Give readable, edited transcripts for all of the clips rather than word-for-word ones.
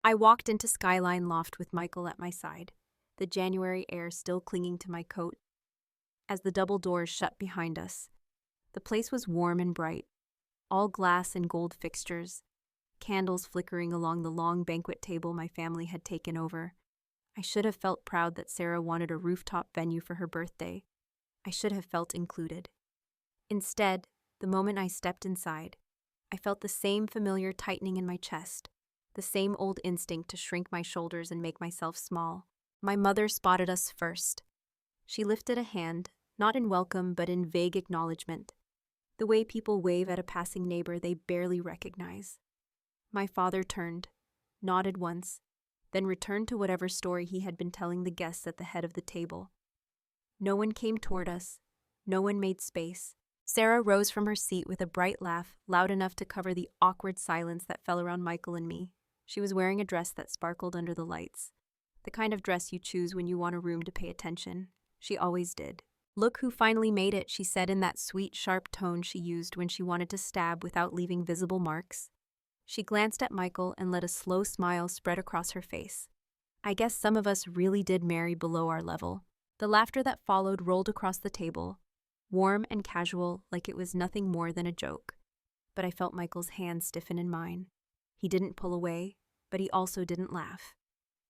I walked into Skyline Loft with Michael at my side, the January air still clinging to my coat. As the double doors shut behind us, the place was warm and bright, all glass and gold fixtures, candles flickering along the long banquet table my family had taken over. I should have felt proud that Sarah wanted a rooftop venue for her birthday. I should have felt included. Instead, the moment I stepped inside, I felt the same familiar tightening in my chest, the same old instinct to shrink my shoulders and make myself small. My mother spotted us first. She lifted a hand, not in welcome but in vague acknowledgement, the way people wave at a passing neighbor they barely recognize. My father turned, nodded once, then returned to whatever story he had been telling the guests at the head of the table. No one came toward us. No one made space. Sarah rose from her seat with a bright laugh, loud enough to cover the awkward silence that fell around Michael and me. She was wearing a dress that sparkled under the lights. The kind of dress you choose when you want a room to pay attention. She always did. "Look who finally made it," she said in that sweet, sharp tone she used when she wanted to stab without leaving visible marks. She glanced at Michael and let a slow smile spread across her face. I guess some of us really did marry below our level. The laughter that followed rolled across the table, warm and casual, like it was nothing more than a joke. But I felt Michael's hand stiffen in mine. He didn't pull away, but he also didn't laugh.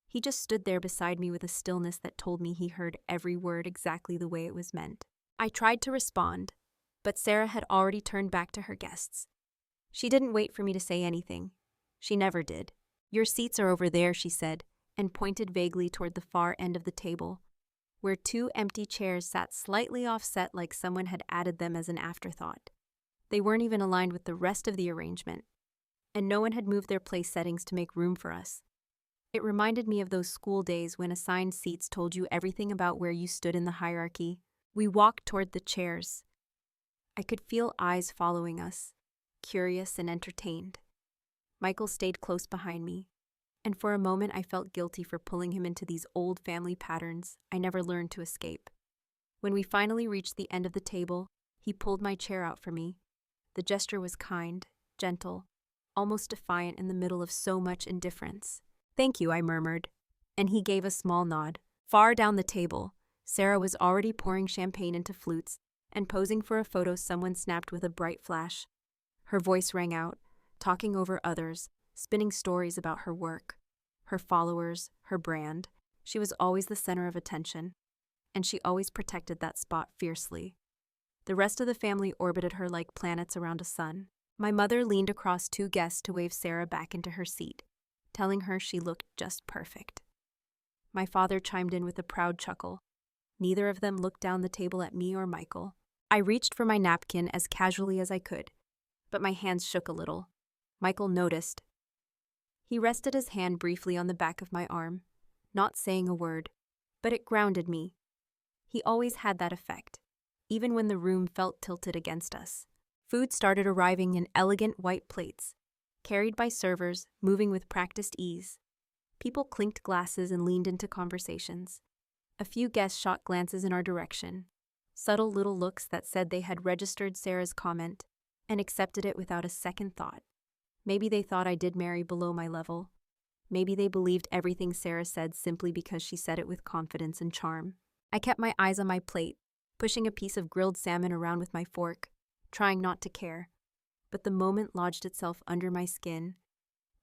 He just stood there beside me with a stillness that told me he heard every word exactly the way it was meant. I tried to respond, but Sarah had already turned back to her guests. She didn't wait for me to say anything. She never did. "Your seats are over there," she said, and pointed vaguely toward the far end of the table, where two empty chairs sat slightly offset like someone had added them as an afterthought. They weren't even aligned with the rest of the arrangement, and no one had moved their place settings to make room for us. It reminded me of those school days when assigned seats told you everything about where you stood in the hierarchy. We walked toward the chairs. I could feel eyes following us, curious and entertained. Michael stayed close behind me, and for a moment I felt guilty for pulling him into these old family patterns I never learned to escape. When we finally reached the end of the table, he pulled my chair out for me. The gesture was kind, gentle, almost defiant in the middle of so much indifference. "Thank you," I murmured, and he gave a small nod. Far down the table, Sarah was already pouring champagne into flutes and posing for a photo someone snapped with a bright flash. Her voice rang out, talking over others, spinning stories about her work, her followers, her brand. She was always the center of attention, and she always protected that spot fiercely. The rest of the family orbited her like planets around a sun. My mother leaned across two guests to wave Sarah back into her seat, telling her she looked just perfect. My father chimed in with a proud chuckle. Neither of them looked down the table at me or Michael. I reached for my napkin as casually as I could, but my hands shook a little. Michael noticed. He rested his hand briefly on the back of my arm, not saying a word, but it grounded me. He always had that effect, even when the room felt tilted against us. Food started arriving in elegant white plates, carried by servers, moving with practiced ease. People clinked glasses and leaned into conversations. A few guests shot glances in our direction, subtle little looks that said they had registered Sarah's comment and accepted it without a second thought. Maybe they thought I did marry below my level. Maybe they believed everything Sarah said simply because she said it with confidence and charm. I kept my eyes on my plate, pushing a piece of grilled salmon around with my fork, trying not to care. But the moment lodged itself under my skin,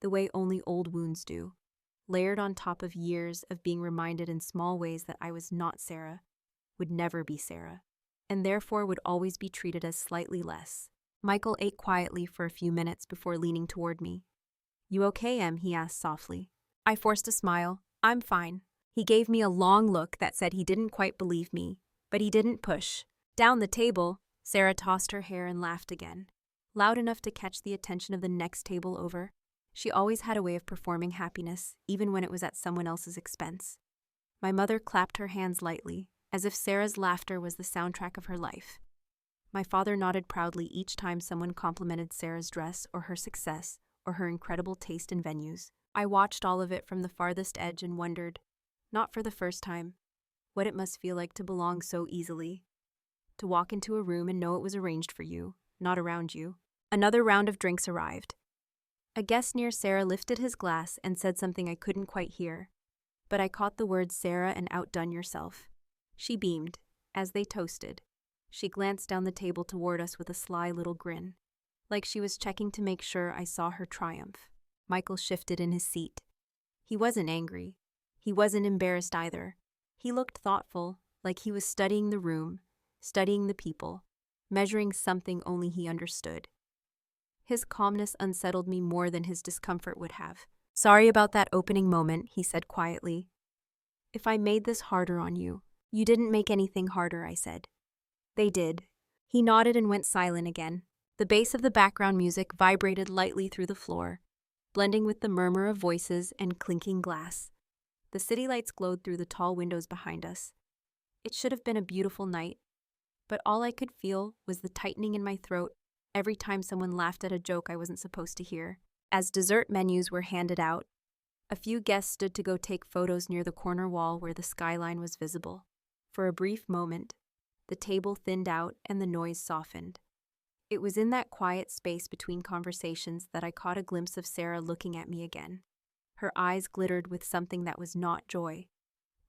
the way only old wounds do, layered on top of years of being reminded in small ways that I was not Sarah, would never be Sarah, and therefore would always be treated as slightly less. Michael ate quietly for a few minutes before leaning toward me. "You okay, Em?" he asked softly. I forced a smile. "I'm fine." He gave me a long look that said he didn't quite believe me, but he didn't push. Down the table, Sarah tossed her hair and laughed again, loud enough to catch the attention of the next table over. She always had a way of performing happiness, even when it was at someone else's expense. My mother clapped her hands lightly, as if Sarah's laughter was the soundtrack of her life. My father nodded proudly each time someone complimented Sarah's dress or her success or her incredible taste in venues. I watched all of it from the farthest edge and wondered, not for the first time, what it must feel like to belong so easily. To walk into a room and know it was arranged for you, not around you. Another round of drinks arrived. A guest near Sarah lifted his glass and said something I couldn't quite hear, but I caught the words Sarah and outdone yourself. She beamed. As they toasted, she glanced down the table toward us with a sly little grin, like she was checking to make sure I saw her triumph. Michael shifted in his seat. He wasn't angry. He wasn't embarrassed either. He looked thoughtful, like he was studying the room, studying the people, measuring something only he understood. His calmness unsettled me more than his discomfort would have. Sorry about that opening moment, he said quietly. If I made this harder on you. You didn't make anything harder, I said. They did. He nodded and went silent again. The bass of the background music vibrated lightly through the floor, blending with the murmur of voices and clinking glass. The city lights glowed through the tall windows behind us. It should have been a beautiful night, but all I could feel was the tightening in my throat every time someone laughed at a joke I wasn't supposed to hear. As dessert menus were handed out, a few guests stood to go take photos near the corner wall where the skyline was visible. For a brief moment, the table thinned out and the noise softened. It was in that quiet space between conversations that I caught a glimpse of Sarah looking at me again. Her eyes glittered with something that was not joy.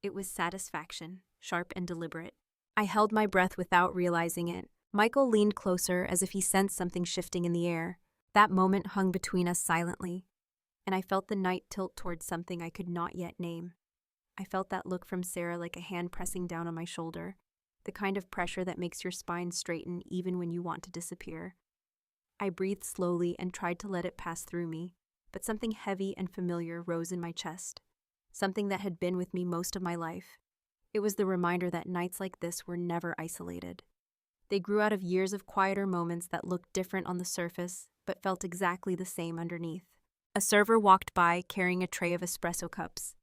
It was satisfaction, sharp and deliberate. I held my breath without realizing it. Michael leaned closer as if he sensed something shifting in the air. That moment hung between us silently, and I felt the night tilt towards something I could not yet name. I felt that look from Sarah like a hand pressing down on my shoulder, the kind of pressure that makes your spine straighten even when you want to disappear. I breathed slowly and tried to let it pass through me, but something heavy and familiar rose in my chest, something that had been with me most of my life. It was the reminder that nights like this were never isolated. They grew out of years of quieter moments that looked different on the surface, but felt exactly the same underneath. A server walked by carrying a tray of espresso cups,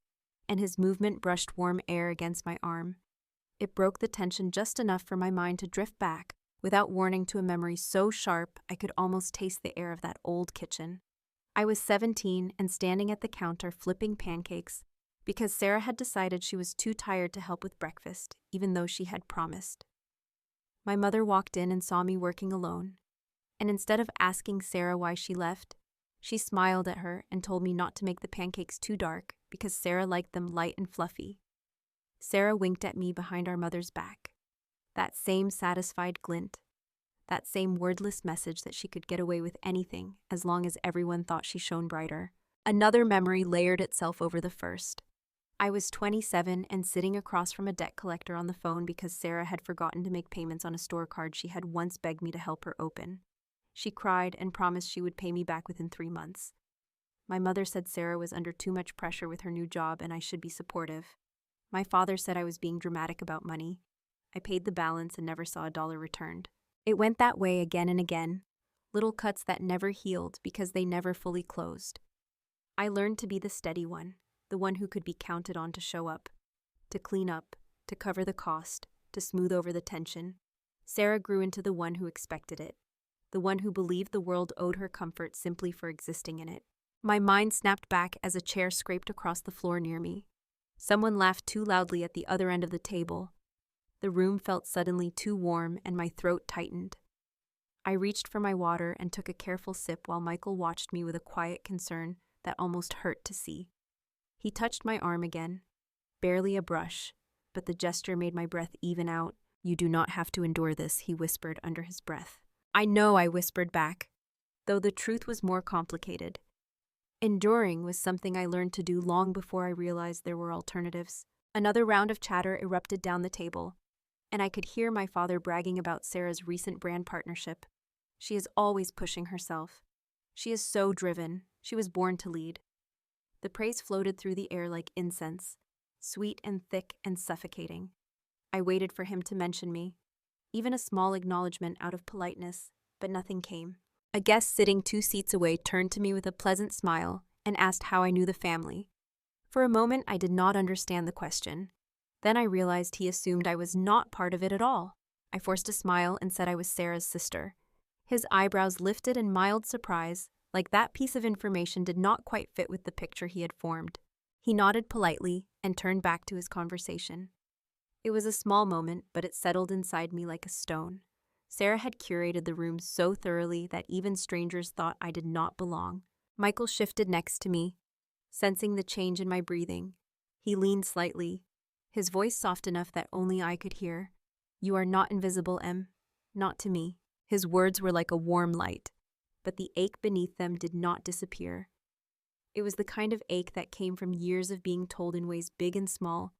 and his movement brushed warm air against my arm. It broke the tension just enough for my mind to drift back, without warning, to a memory so sharp I could almost taste the air of that old kitchen. I was 17 and standing at the counter flipping pancakes because Sarah had decided she was too tired to help with breakfast, even though she had promised. My mother walked in and saw me working alone, and instead of asking Sarah why she left, she smiled at her and told me not to make the pancakes too dark because Sarah liked them light and fluffy. Sarah winked at me behind our mother's back. That same satisfied glint, that same wordless message that she could get away with anything as long as everyone thought she shone brighter. Another memory layered itself over the first. I was 27 and sitting across from a debt collector on the phone because Sarah had forgotten to make payments on a store card she had once begged me to help her open. She cried and promised she would pay me back within 3 months. My mother said Sarah was under too much pressure with her new job and I should be supportive. My father said I was being dramatic about money. I paid the balance and never saw a dollar returned. It went that way again and again, little cuts that never healed because they never fully closed. I learned to be the steady one, the one who could be counted on to show up, to clean up, to cover the cost, to smooth over the tension. Sarah grew into the one who expected it, the one who believed the world owed her comfort simply for existing in it. My mind snapped back as a chair scraped across the floor near me. Someone laughed too loudly at the other end of the table. The room felt suddenly too warm and my throat tightened. I reached for my water and took a careful sip while Michael watched me with a quiet concern that almost hurt to see. He touched my arm again, barely a brush, but the gesture made my breath even out. "You do not have to endure this," he whispered under his breath. "I know," I whispered back, though the truth was more complicated. Enduring was something I learned to do long before I realized there were alternatives. Another round of chatter erupted down the table, and I could hear my father bragging about Sarah's recent brand partnership. She is always pushing herself. She is so driven. She was born to lead. The praise floated through the air like incense, sweet and thick and suffocating. I waited for him to mention me, even a small acknowledgement out of politeness, but nothing came. A guest sitting 2 seats away turned to me with a pleasant smile and asked how I knew the family. For a moment, I did not understand the question. Then I realized he assumed I was not part of it at all. I forced a smile and said I was Sarah's sister. His eyebrows lifted in mild surprise, like that piece of information did not quite fit with the picture he had formed. He nodded politely and turned back to his conversation. It was a small moment, but it settled inside me like a stone. Sarah had curated the room so thoroughly that even strangers thought I did not belong. Michael shifted next to me, sensing the change in my breathing. He leaned slightly, his voice soft enough that only I could hear. "You are not invisible, Em. Not to me." His words were like a warm light, but the ache beneath them did not disappear. It was the kind of ache that came from years of being told in ways big and small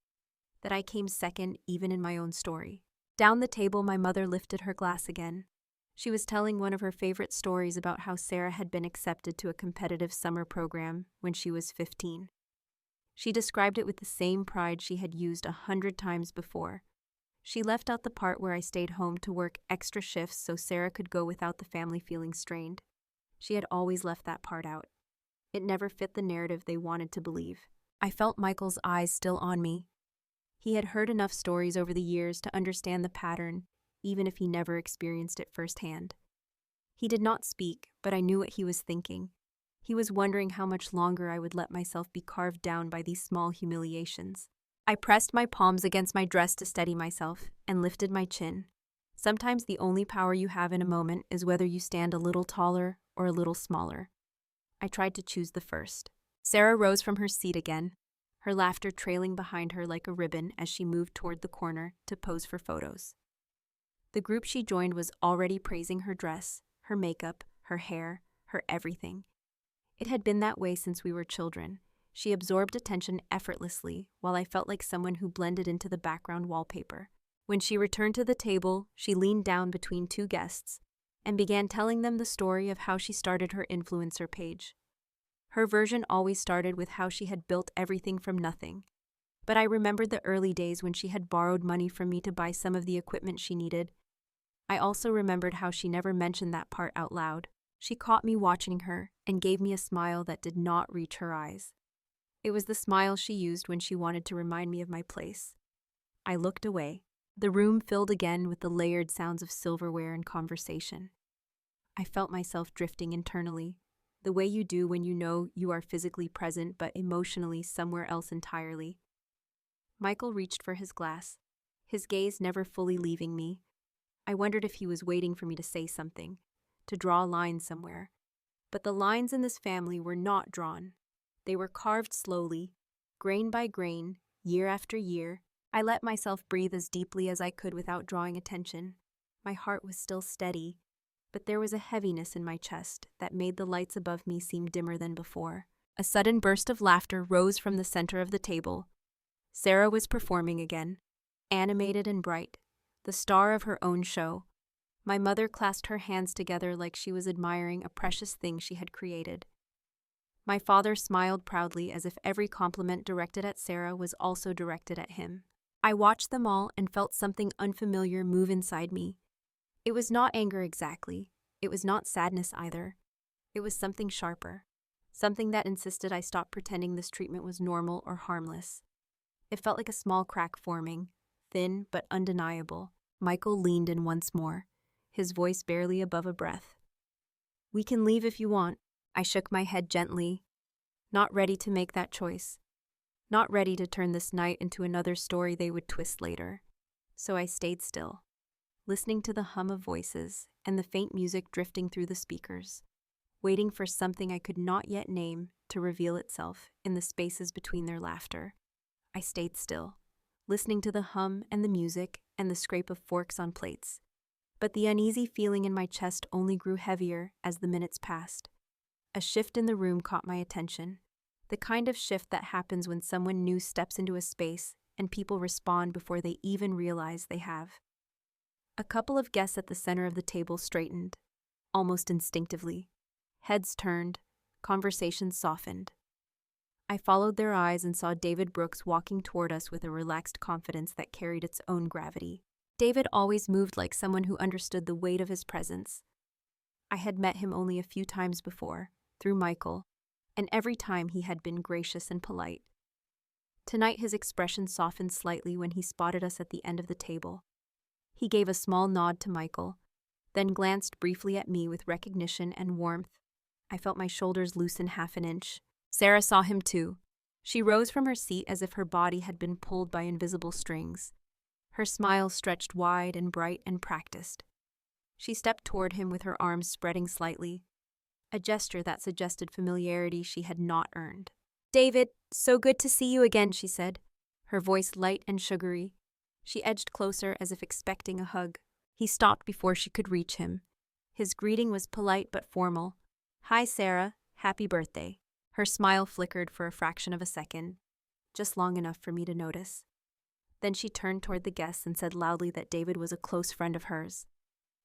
that I came second even in my own story. Down the table, my mother lifted her glass again. She was telling one of her favorite stories about how Sarah had been accepted to a competitive summer program when she was 15. She described it with the same pride she had used 100 times before. She left out the part where I stayed home to work extra shifts so Sarah could go without the family feeling strained. She had always left that part out. It never fit the narrative they wanted to believe. I felt Michael's eyes still on me. He had heard enough stories over the years to understand the pattern, even if he never experienced it firsthand. He did not speak, but I knew what he was thinking. He was wondering how much longer I would let myself be carved down by these small humiliations. I pressed my palms against my dress to steady myself and lifted my chin. Sometimes the only power you have in a moment is whether you stand a little taller or a little smaller. I tried to choose the first. Sarah rose from her seat again, her laughter trailing behind her like a ribbon as she moved toward the corner to pose for photos. The group she joined was already praising her dress, her makeup, her hair, her everything. It had been that way since we were children. She absorbed attention effortlessly, while I felt like someone who blended into the background wallpaper. When she returned to the table, she leaned down between two guests and began telling them the story of how she started her influencer page. Her version always started with how she had built everything from nothing. But I remembered the early days when she had borrowed money from me to buy some of the equipment she needed. I also remembered how she never mentioned that part out loud. She caught me watching her and gave me a smile that did not reach her eyes. It was the smile she used when she wanted to remind me of my place. I looked away. The room filled again with the layered sounds of silverware and conversation. I felt myself drifting internally, the way you do when you know you are physically present but emotionally somewhere else entirely. Michael reached for his glass, his gaze never fully leaving me. I wondered if he was waiting for me to say something, to draw a line somewhere. But the lines in this family were not drawn. They were carved slowly, grain by grain, year after year. I let myself breathe as deeply as I could without drawing attention. My heart was still steady, but there was a heaviness in my chest that made the lights above me seem dimmer than before. A sudden burst of laughter rose from the center of the table. Sarah was performing again, animated and bright, the star of her own show. My mother clasped her hands together like she was admiring a precious thing she had created. My father smiled proudly as if every compliment directed at Sarah was also directed at him. I watched them all and felt something unfamiliar move inside me. It was not anger exactly. It was not sadness either. It was something sharper. Something that insisted I stop pretending this treatment was normal or harmless. It felt like a small crack forming, thin but undeniable. Michael leaned in once more, his voice barely above a breath. "We can leave if you want." I shook my head gently, not ready to make that choice. Not ready to turn this night into another story they would twist later. So I stayed still, listening to the hum of voices and the faint music drifting through the speakers, waiting for something I could not yet name to reveal itself in the spaces between their laughter. I stayed still, listening to the hum and the music and the scrape of forks on plates. But the uneasy feeling in my chest only grew heavier as the minutes passed. A shift in the room caught my attention, the kind of shift that happens when someone new steps into a space and people respond before they even realize they have. A couple of guests at the center of the table straightened, almost instinctively. Heads turned, conversations softened. I followed their eyes and saw David Brooks walking toward us with a relaxed confidence that carried its own gravity. David always moved like someone who understood the weight of his presence. I had met him only a few times before, through Michael, and every time he had been gracious and polite. Tonight his expression softened slightly when he spotted us at the end of the table. He gave a small nod to Michael, then glanced briefly at me with recognition and warmth. I felt my shoulders loosen half an inch. Sarah saw him too. She rose from her seat as if her body had been pulled by invisible strings. Her smile stretched wide and bright and practiced. She stepped toward him with her arms spreading slightly. a gesture that suggested familiarity she had not earned. "David, so good to see you again," she said, her voice light and sugary. She edged closer as if expecting a hug. He stopped before she could reach him. His greeting was polite but formal. "Hi, Sarah. Happy birthday." Her smile flickered for a fraction of a second, just long enough for me to notice. Then she turned toward the guests and said loudly that David was a close friend of hers.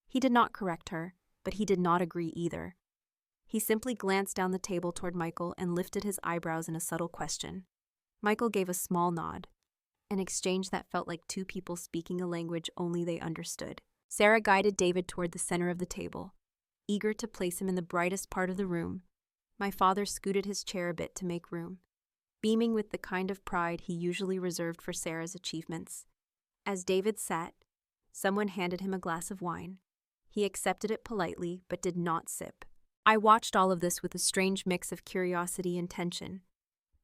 He did not correct her, but he did not agree either. He simply glanced down the table toward Michael and lifted his eyebrows in a subtle question. Michael gave a small nod, an exchange that felt like two people speaking a language only they understood. Sarah guided David toward the center of the table, eager to place him in the brightest part of the room. My father scooted his chair a bit to make room, beaming with the kind of pride he usually reserved for Sarah's achievements. As David sat, someone handed him a glass of wine. He accepted it politely, but did not sip. I watched all of this with a strange mix of curiosity and tension.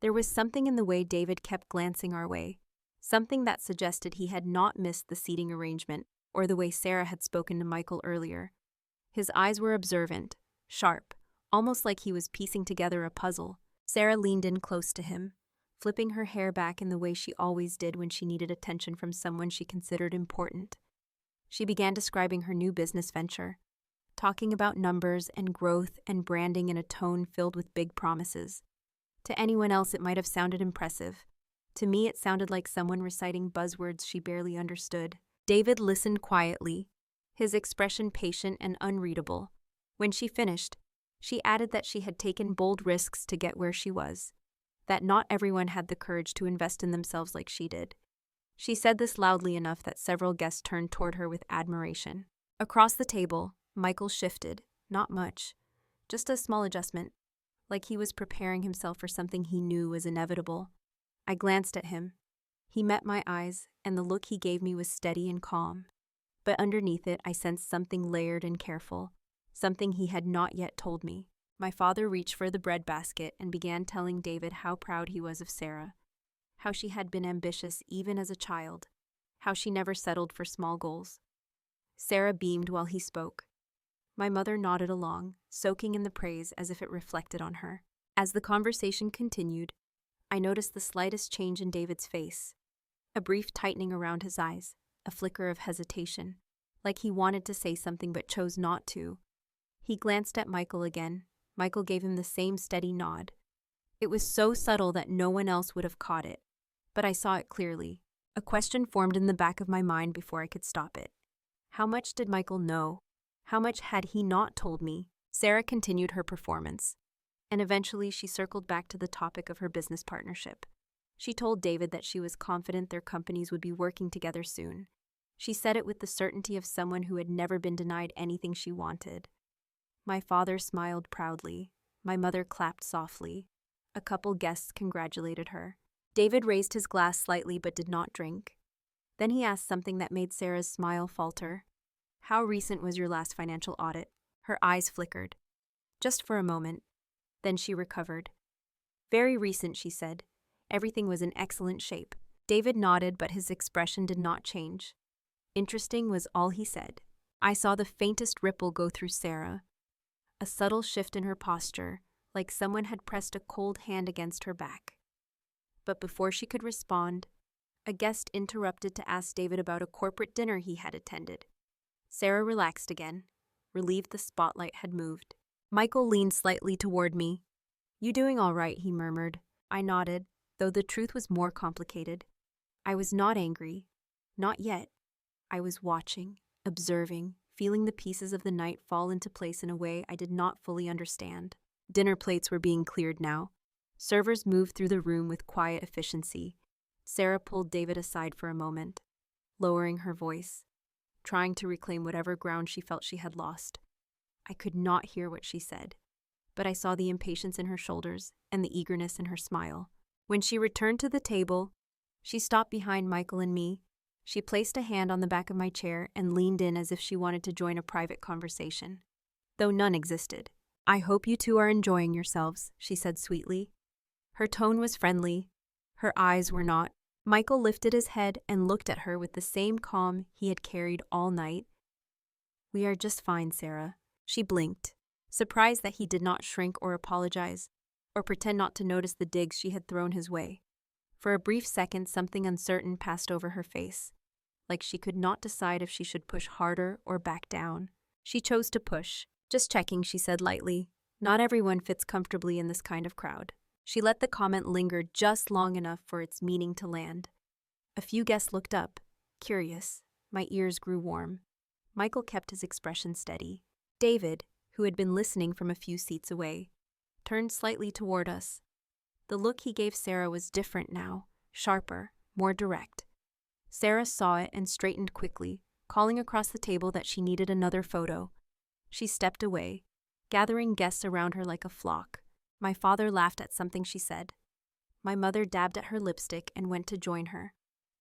There was something in the way David kept glancing our way, something that suggested he had not missed the seating arrangement or the way Sarah had spoken to Michael earlier. His eyes were observant, sharp, almost like he was piecing together a puzzle. Sarah leaned in close to him, flipping her hair back in the way she always did when she needed attention from someone she considered important. She began describing her new business venture, talking about numbers and growth and branding in a tone filled with big promises. To anyone else, it might have sounded impressive. To me, it sounded like someone reciting buzzwords she barely understood. David listened quietly, his expression patient and unreadable. When she finished, she added that she had taken bold risks to get where she was, that not everyone had the courage to invest in themselves like she did. She said this loudly enough that several guests turned toward her with admiration. Across the table, Michael shifted, not much, just a small adjustment, like he was preparing himself for something he knew was inevitable. I glanced at him. He met my eyes, and the look he gave me was steady and calm. But underneath it, I sensed something layered and careful, something he had not yet told me. My father reached for the bread basket and began telling David how proud he was of Sarah, how she had been ambitious even as a child, how she never settled for small goals. Sarah beamed while he spoke. My mother nodded along, soaking in the praise as if it reflected on her. As the conversation continued, I noticed the slightest change in David's face, a brief tightening around his eyes, a flicker of hesitation, like he wanted to say something but chose not to. He glanced at Michael again. Michael gave him the same steady nod. It was so subtle that no one else would have caught it, but I saw it clearly. A question formed in the back of my mind before I could stop it. How much did Michael know? How much had he not told me? Sarah continued her performance, and eventually she circled back to the topic of her business partnership. She told David that she was confident their companies would be working together soon. She said it with the certainty of someone who had never been denied anything she wanted. My father smiled proudly. My mother clapped softly. A couple guests congratulated her. David raised his glass slightly but did not drink. Then he asked something that made Sarah's smile falter. "How recent was your last financial audit?" Her eyes flickered. Just for a moment. Then she recovered. "Very recent," she said. "Everything was in excellent shape." David nodded, but his expression did not change. Interesting was all he said. I saw the faintest ripple go through Sarah, a subtle shift in her posture, like someone had pressed a cold hand against her back. But before she could respond, a guest interrupted to ask David about a corporate dinner he had attended. Sarah relaxed again, relieved the spotlight had moved. Michael leaned slightly toward me. "You doing all right?" he murmured. I nodded, though the truth was more complicated. I was not angry. Not yet. I was watching, observing, feeling the pieces of the night fall into place in a way I did not fully understand. Dinner plates were being cleared now. Servers moved through the room with quiet efficiency. Sarah pulled David aside for a moment, lowering her voice, trying to reclaim whatever ground she felt she had lost. I could not hear what she said, but I saw the impatience in her shoulders and the eagerness in her smile. When she returned to the table, she stopped behind Michael and me. She placed a hand on the back of my chair and leaned in as if she wanted to join a private conversation, though none existed. "I hope you two are enjoying yourselves," she said sweetly. Her tone was friendly. Her eyes were not. Michael lifted his head and looked at her with the same calm he had carried all night. "We are just fine, Sarah." She blinked, surprised that he did not shrink or apologize, or pretend not to notice the digs she had thrown his way. For a brief second, something uncertain passed over her face, like she could not decide if she should push harder or back down. She chose to push. "Just checking," she said lightly. "Not everyone fits comfortably in this kind of crowd." She let the comment linger just long enough for its meaning to land. A few guests looked up, curious. My ears grew warm. Michael kept his expression steady. David, who had been listening from a few seats away, turned slightly toward us. The look he gave Sarah was different now, sharper, more direct. Sarah saw it and straightened quickly, calling across the table that she needed another photo. She stepped away, gathering guests around her like a flock. My father laughed at something she said. My mother dabbed at her lipstick and went to join her.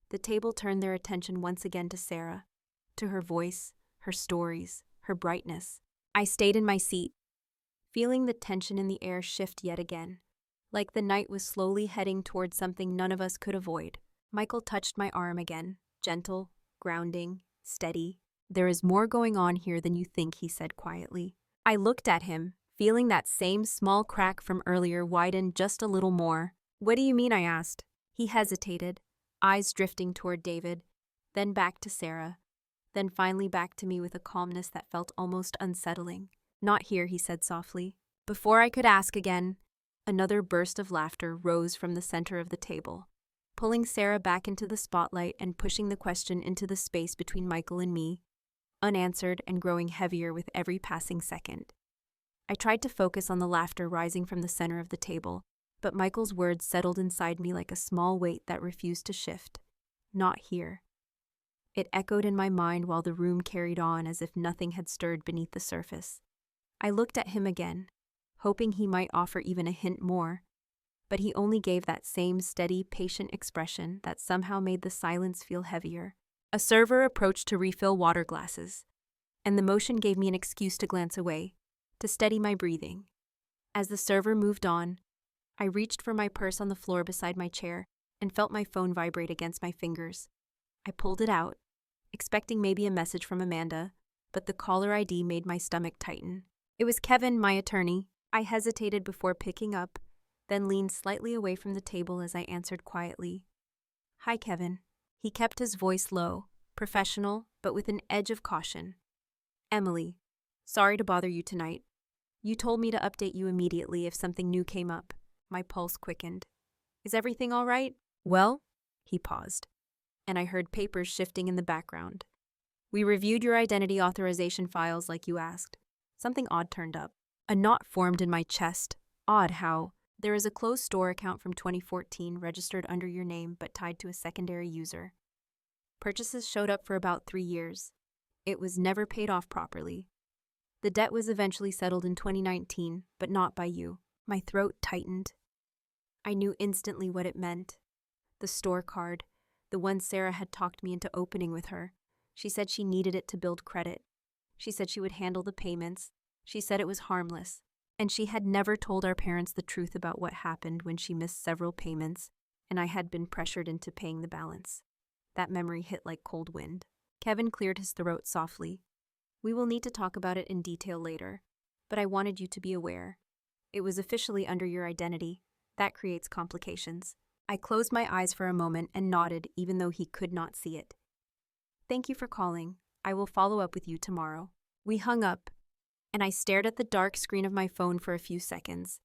The table turned their attention once again to Sarah, to her voice, her stories, her brightness. I stayed in my seat, feeling the tension in the air shift yet again, like the night was slowly heading toward something none of us could avoid. Michael touched my arm again, gentle, grounding, steady. "There is more going on here than you think," he said quietly. I looked at him, feeling that same small crack from earlier widen just a little more. "What do you mean?" I asked. He hesitated, eyes drifting toward David, then back to Sarah, then finally back to me with a calmness that felt almost unsettling. "Not here," he said softly. Before I could ask again, another burst of laughter rose from the center of the table, pulling Sarah back into the spotlight and pushing the question into the space between Michael and me, unanswered and growing heavier with every passing second. I tried to focus on the laughter rising from the center of the table, but Michael's words settled inside me like a small weight that refused to shift. "Not here." It echoed in my mind while the room carried on as if nothing had stirred beneath the surface. I looked at him again, hoping he might offer even a hint more, but he only gave that same steady, patient expression that somehow made the silence feel heavier. A server approached to refill water glasses, and the motion gave me an excuse to glance away, to steady my breathing. As the server moved on, I reached for my purse on the floor beside my chair and felt my phone vibrate against my fingers. I pulled it out, expecting maybe a message from Amanda, but the caller ID made my stomach tighten. It was Kevin, my attorney. I hesitated before picking up, then leaned slightly away from the table as I answered quietly. "Hi, Kevin." He kept his voice low, professional, but with an edge of caution. "Emily, sorry to bother you tonight. You told me to update you immediately if something new came up." My pulse quickened. "Is everything all right?" "Well," he paused, and I heard papers shifting in the background. "We reviewed your identity authorization files like you asked." Something odd turned up. A knot formed in my chest. Odd how there is a closed store account from 2014 registered under your name but tied to a secondary user. Purchases showed up for about 3 years. It was never paid off properly. The debt was eventually settled in 2019, but not by you. My throat tightened. I knew instantly what it meant. The store card, the one Sarah had talked me into opening with her. She said she needed it to build credit. She said she would handle the payments. She said it was harmless. And she had never told our parents the truth about what happened when she missed several payments, and I had been pressured into paying the balance. That memory hit like cold wind. Kevin cleared his throat softly. "We will need to talk about it in detail later, but I wanted you to be aware. It was officially under your identity. That creates complications." I closed my eyes for a moment and nodded even though he could not see it. "Thank you for calling. I will follow up with you tomorrow." We hung up, and I stared at the dark screen of my phone for a few seconds,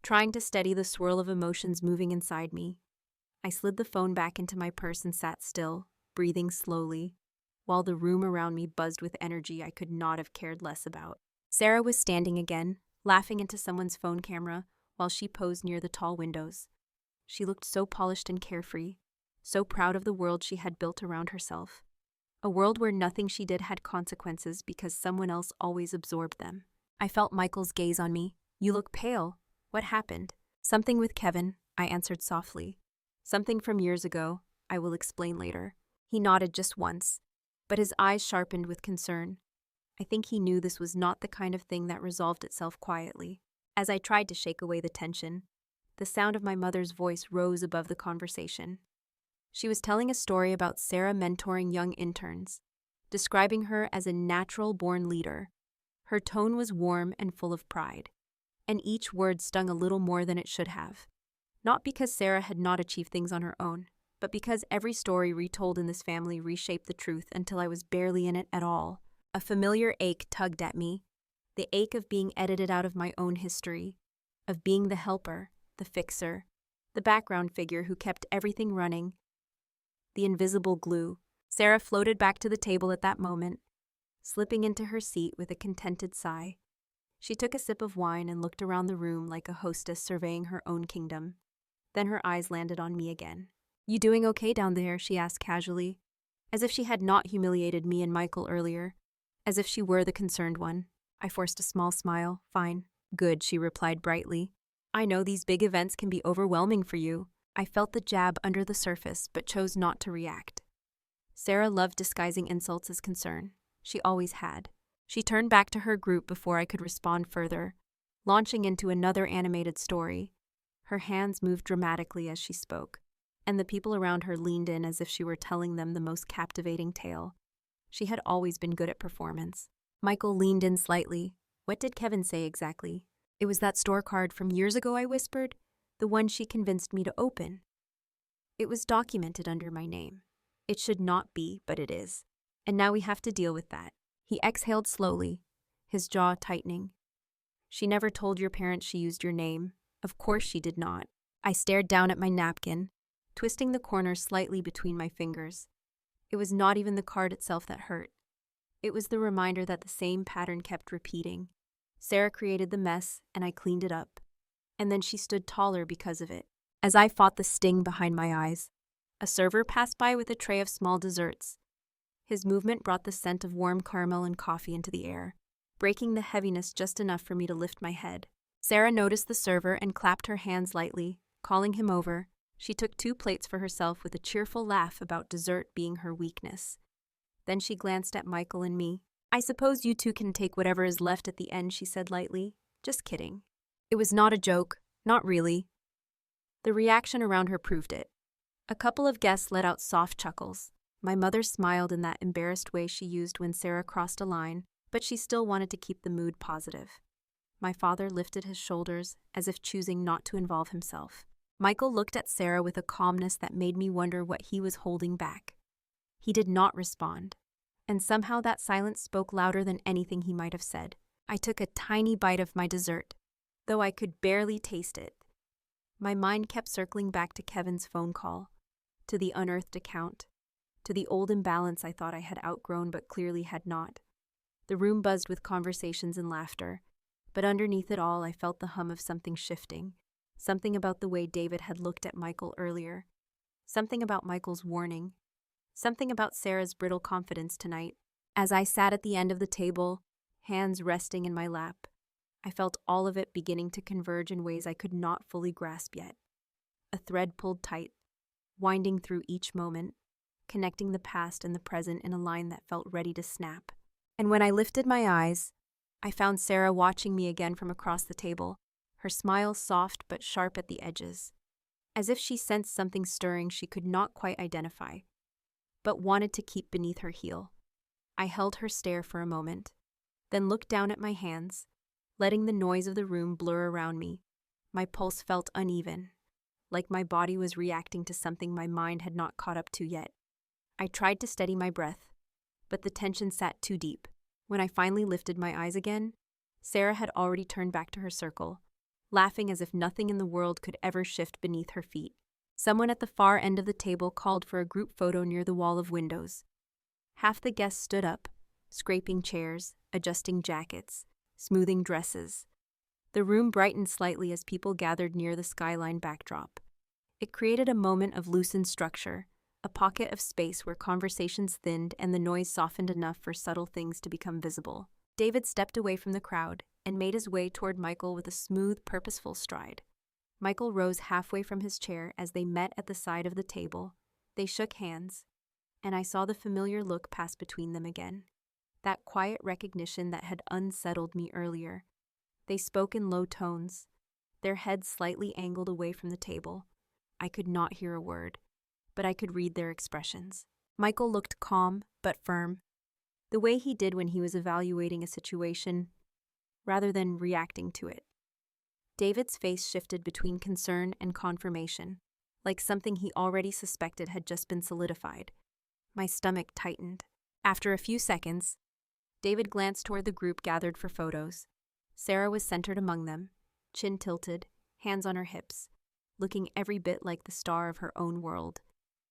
trying to steady the swirl of emotions moving inside me. I slid the phone back into my purse and sat still, breathing slowly, while the room around me buzzed with energy I could not have cared less about. Sarah was standing again, laughing into someone's phone camera while she posed near the tall windows. She looked so polished and carefree, so proud of the world she had built around herself. A world where nothing she did had consequences because someone else always absorbed them. I felt Michael's gaze on me. "You look pale. What happened?" "Something with Kevin," I answered softly. "Something from years ago. I will explain later." He nodded just once, but his eyes sharpened with concern. I think he knew this was not the kind of thing that resolved itself quietly. As I tried to shake away the tension, the sound of my mother's voice rose above the conversation. She was telling a story about Sarah mentoring young interns, describing her as a natural-born leader, Her tone was warm and full of pride, and each word stung a little more than it should have. Not because Sarah had not achieved things on her own, but because every story retold in this family reshaped the truth until I was barely in it at all. A familiar ache tugged at me, the ache of being edited out of my own history, of being the helper, the fixer, the background figure who kept everything running, the invisible glue. Sarah floated back to the table at that moment, slipping into her seat with a contented sigh. She took a sip of wine and looked around the room like a hostess surveying her own kingdom. Then her eyes landed on me again. "You doing okay down there?" she asked casually, as if she had not humiliated me and Michael earlier, as if she were the concerned one. I forced a small smile. "Fine." "Good," she replied brightly. "I know these big events can be overwhelming for you." I felt the jab under the surface, but chose not to react. Sarah loved disguising insults as concern. She always had. She turned back to her group before I could respond further, launching into another animated story. Her hands moved dramatically as she spoke, and the people around her leaned in as if she were telling them the most captivating tale. She had always been good at performance. Michael leaned in slightly. "What did Kevin say exactly?" "It was that store card from years ago," I whispered. "The one she convinced me to open. It was documented under my name. It should not be, but it is. And now we have to deal with that." He exhaled slowly, his jaw tightening. "She never told your parents she used your name." "Of course she did not." I stared down at my napkin, twisting the corner slightly between my fingers. It was not even the card itself that hurt. It was the reminder that the same pattern kept repeating. Sarah created the mess, and I cleaned it up. And then she stood taller because of it. As I fought the sting behind my eyes, a server passed by with a tray of small desserts. His movement brought the scent of warm caramel and coffee into the air, breaking the heaviness just enough for me to lift my head. Sarah noticed the server and clapped her hands lightly, calling him over. She took 2 plates for herself with a cheerful laugh about dessert being her weakness. Then she glanced at Michael and me. "I suppose you two can take whatever is left at the end," she said lightly. "Just kidding." It was not a joke, not really. The reaction around her proved it. A couple of guests let out soft chuckles. My mother smiled in that embarrassed way she used when Sarah crossed a line, but she still wanted to keep the mood positive. My father lifted his shoulders, as if choosing not to involve himself. Michael looked at Sarah with a calmness that made me wonder what he was holding back. He did not respond, and somehow that silence spoke louder than anything he might have said. I took a tiny bite of my dessert, though I could barely taste it. My mind kept circling back to Kevin's phone call, to the unearthed account, to the old imbalance I thought I had outgrown but clearly had not. The room buzzed with conversations and laughter, but underneath it all I felt the hum of something shifting, something about the way David had looked at Michael earlier, something about Michael's warning, something about Sarah's brittle confidence tonight. As I sat at the end of the table, hands resting in my lap, I felt all of it beginning to converge in ways I could not fully grasp yet. A thread pulled tight, winding through each moment, connecting the past and the present in a line that felt ready to snap. And when I lifted my eyes, I found Sarah watching me again from across the table, her smile soft but sharp at the edges, as if she sensed something stirring she could not quite identify, but wanted to keep beneath her heel. I held her stare for a moment, then looked down at my hands, letting the noise of the room blur around me. My pulse felt uneven, like my body was reacting to something my mind had not caught up to yet. I tried to steady my breath, but the tension sat too deep. When I finally lifted my eyes again, Sarah had already turned back to her circle, laughing as if nothing in the world could ever shift beneath her feet. Someone at the far end of the table called for a group photo near the wall of windows. Half the guests stood up, scraping chairs, adjusting jackets, smoothing dresses. The room brightened slightly as people gathered near the skyline backdrop. It created a moment of loosened structure, a pocket of space where conversations thinned and the noise softened enough for subtle things to become visible. David stepped away from the crowd and made his way toward Michael with a smooth, purposeful stride. Michael rose halfway from his chair as they met at the side of the table. They shook hands, and I saw the familiar look pass between them again. That quiet recognition that had unsettled me earlier. They spoke in low tones, their heads slightly angled away from the table. I could not hear a word, but I could read their expressions. Michael looked calm but firm, the way he did when he was evaluating a situation, rather than reacting to it. David's face shifted between concern and confirmation, like something he already suspected had just been solidified. My stomach tightened. After a few seconds, David glanced toward the group gathered for photos. Sarah was centered among them, chin tilted, hands on her hips, looking every bit like the star of her own world.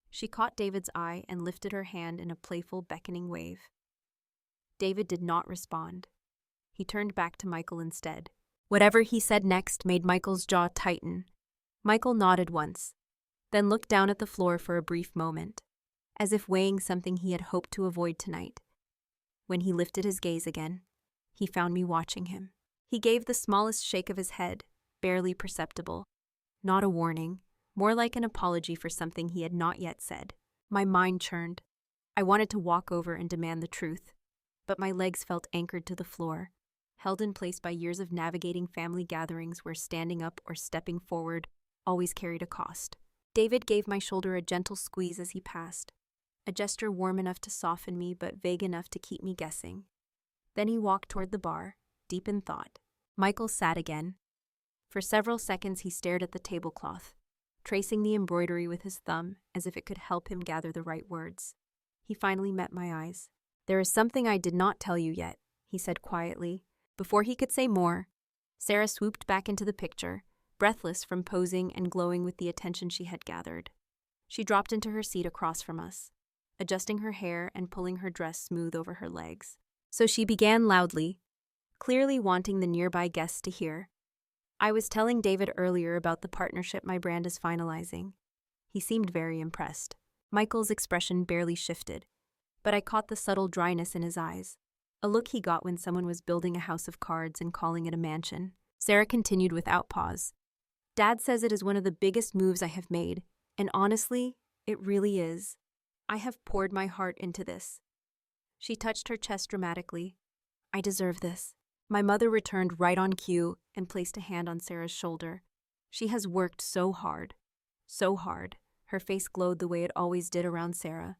She caught David's eye and lifted her hand in a playful, beckoning wave. David did not respond. He turned back to Michael instead. Whatever he said next made Michael's jaw tighten. Michael nodded once, then looked down at the floor for a brief moment, as if weighing something he had hoped to avoid tonight. When he lifted his gaze again, he found me watching him. He gave the smallest shake of his head, barely perceptible. Not a warning, more like an apology for something he had not yet said. My mind churned. I wanted to walk over and demand the truth, but my legs felt anchored to the floor, held in place by years of navigating family gatherings where standing up or stepping forward always carried a cost. David gave my shoulder a gentle squeeze as he passed, a gesture warm enough to soften me but vague enough to keep me guessing. Then he walked toward the bar, deep in thought. Michael sat again. For several seconds he stared at the tablecloth, tracing the embroidery with his thumb as if it could help him gather the right words. He finally met my eyes. "There is something I did not tell you yet," he said quietly. Before he could say more, Sarah swooped back into the picture, breathless from posing and glowing with the attention she had gathered. She dropped into her seat across from us, adjusting her hair and pulling her dress smooth over her legs. So she began loudly, clearly wanting the nearby guests to hear. "I was telling David earlier about the partnership my brand is finalizing." He seemed very impressed. Michael's expression barely shifted, but I caught the subtle dryness in his eyes, a look he got when someone was building a house of cards and calling it a mansion. Sarah continued without pause. "Dad says it is one of the biggest moves I have made, and honestly, it really is. I have poured my heart into this." She touched her chest dramatically. "I deserve this." My mother returned right on cue and placed a hand on Sarah's shoulder. "She has worked so hard. So hard." Her face glowed the way it always did around Sarah.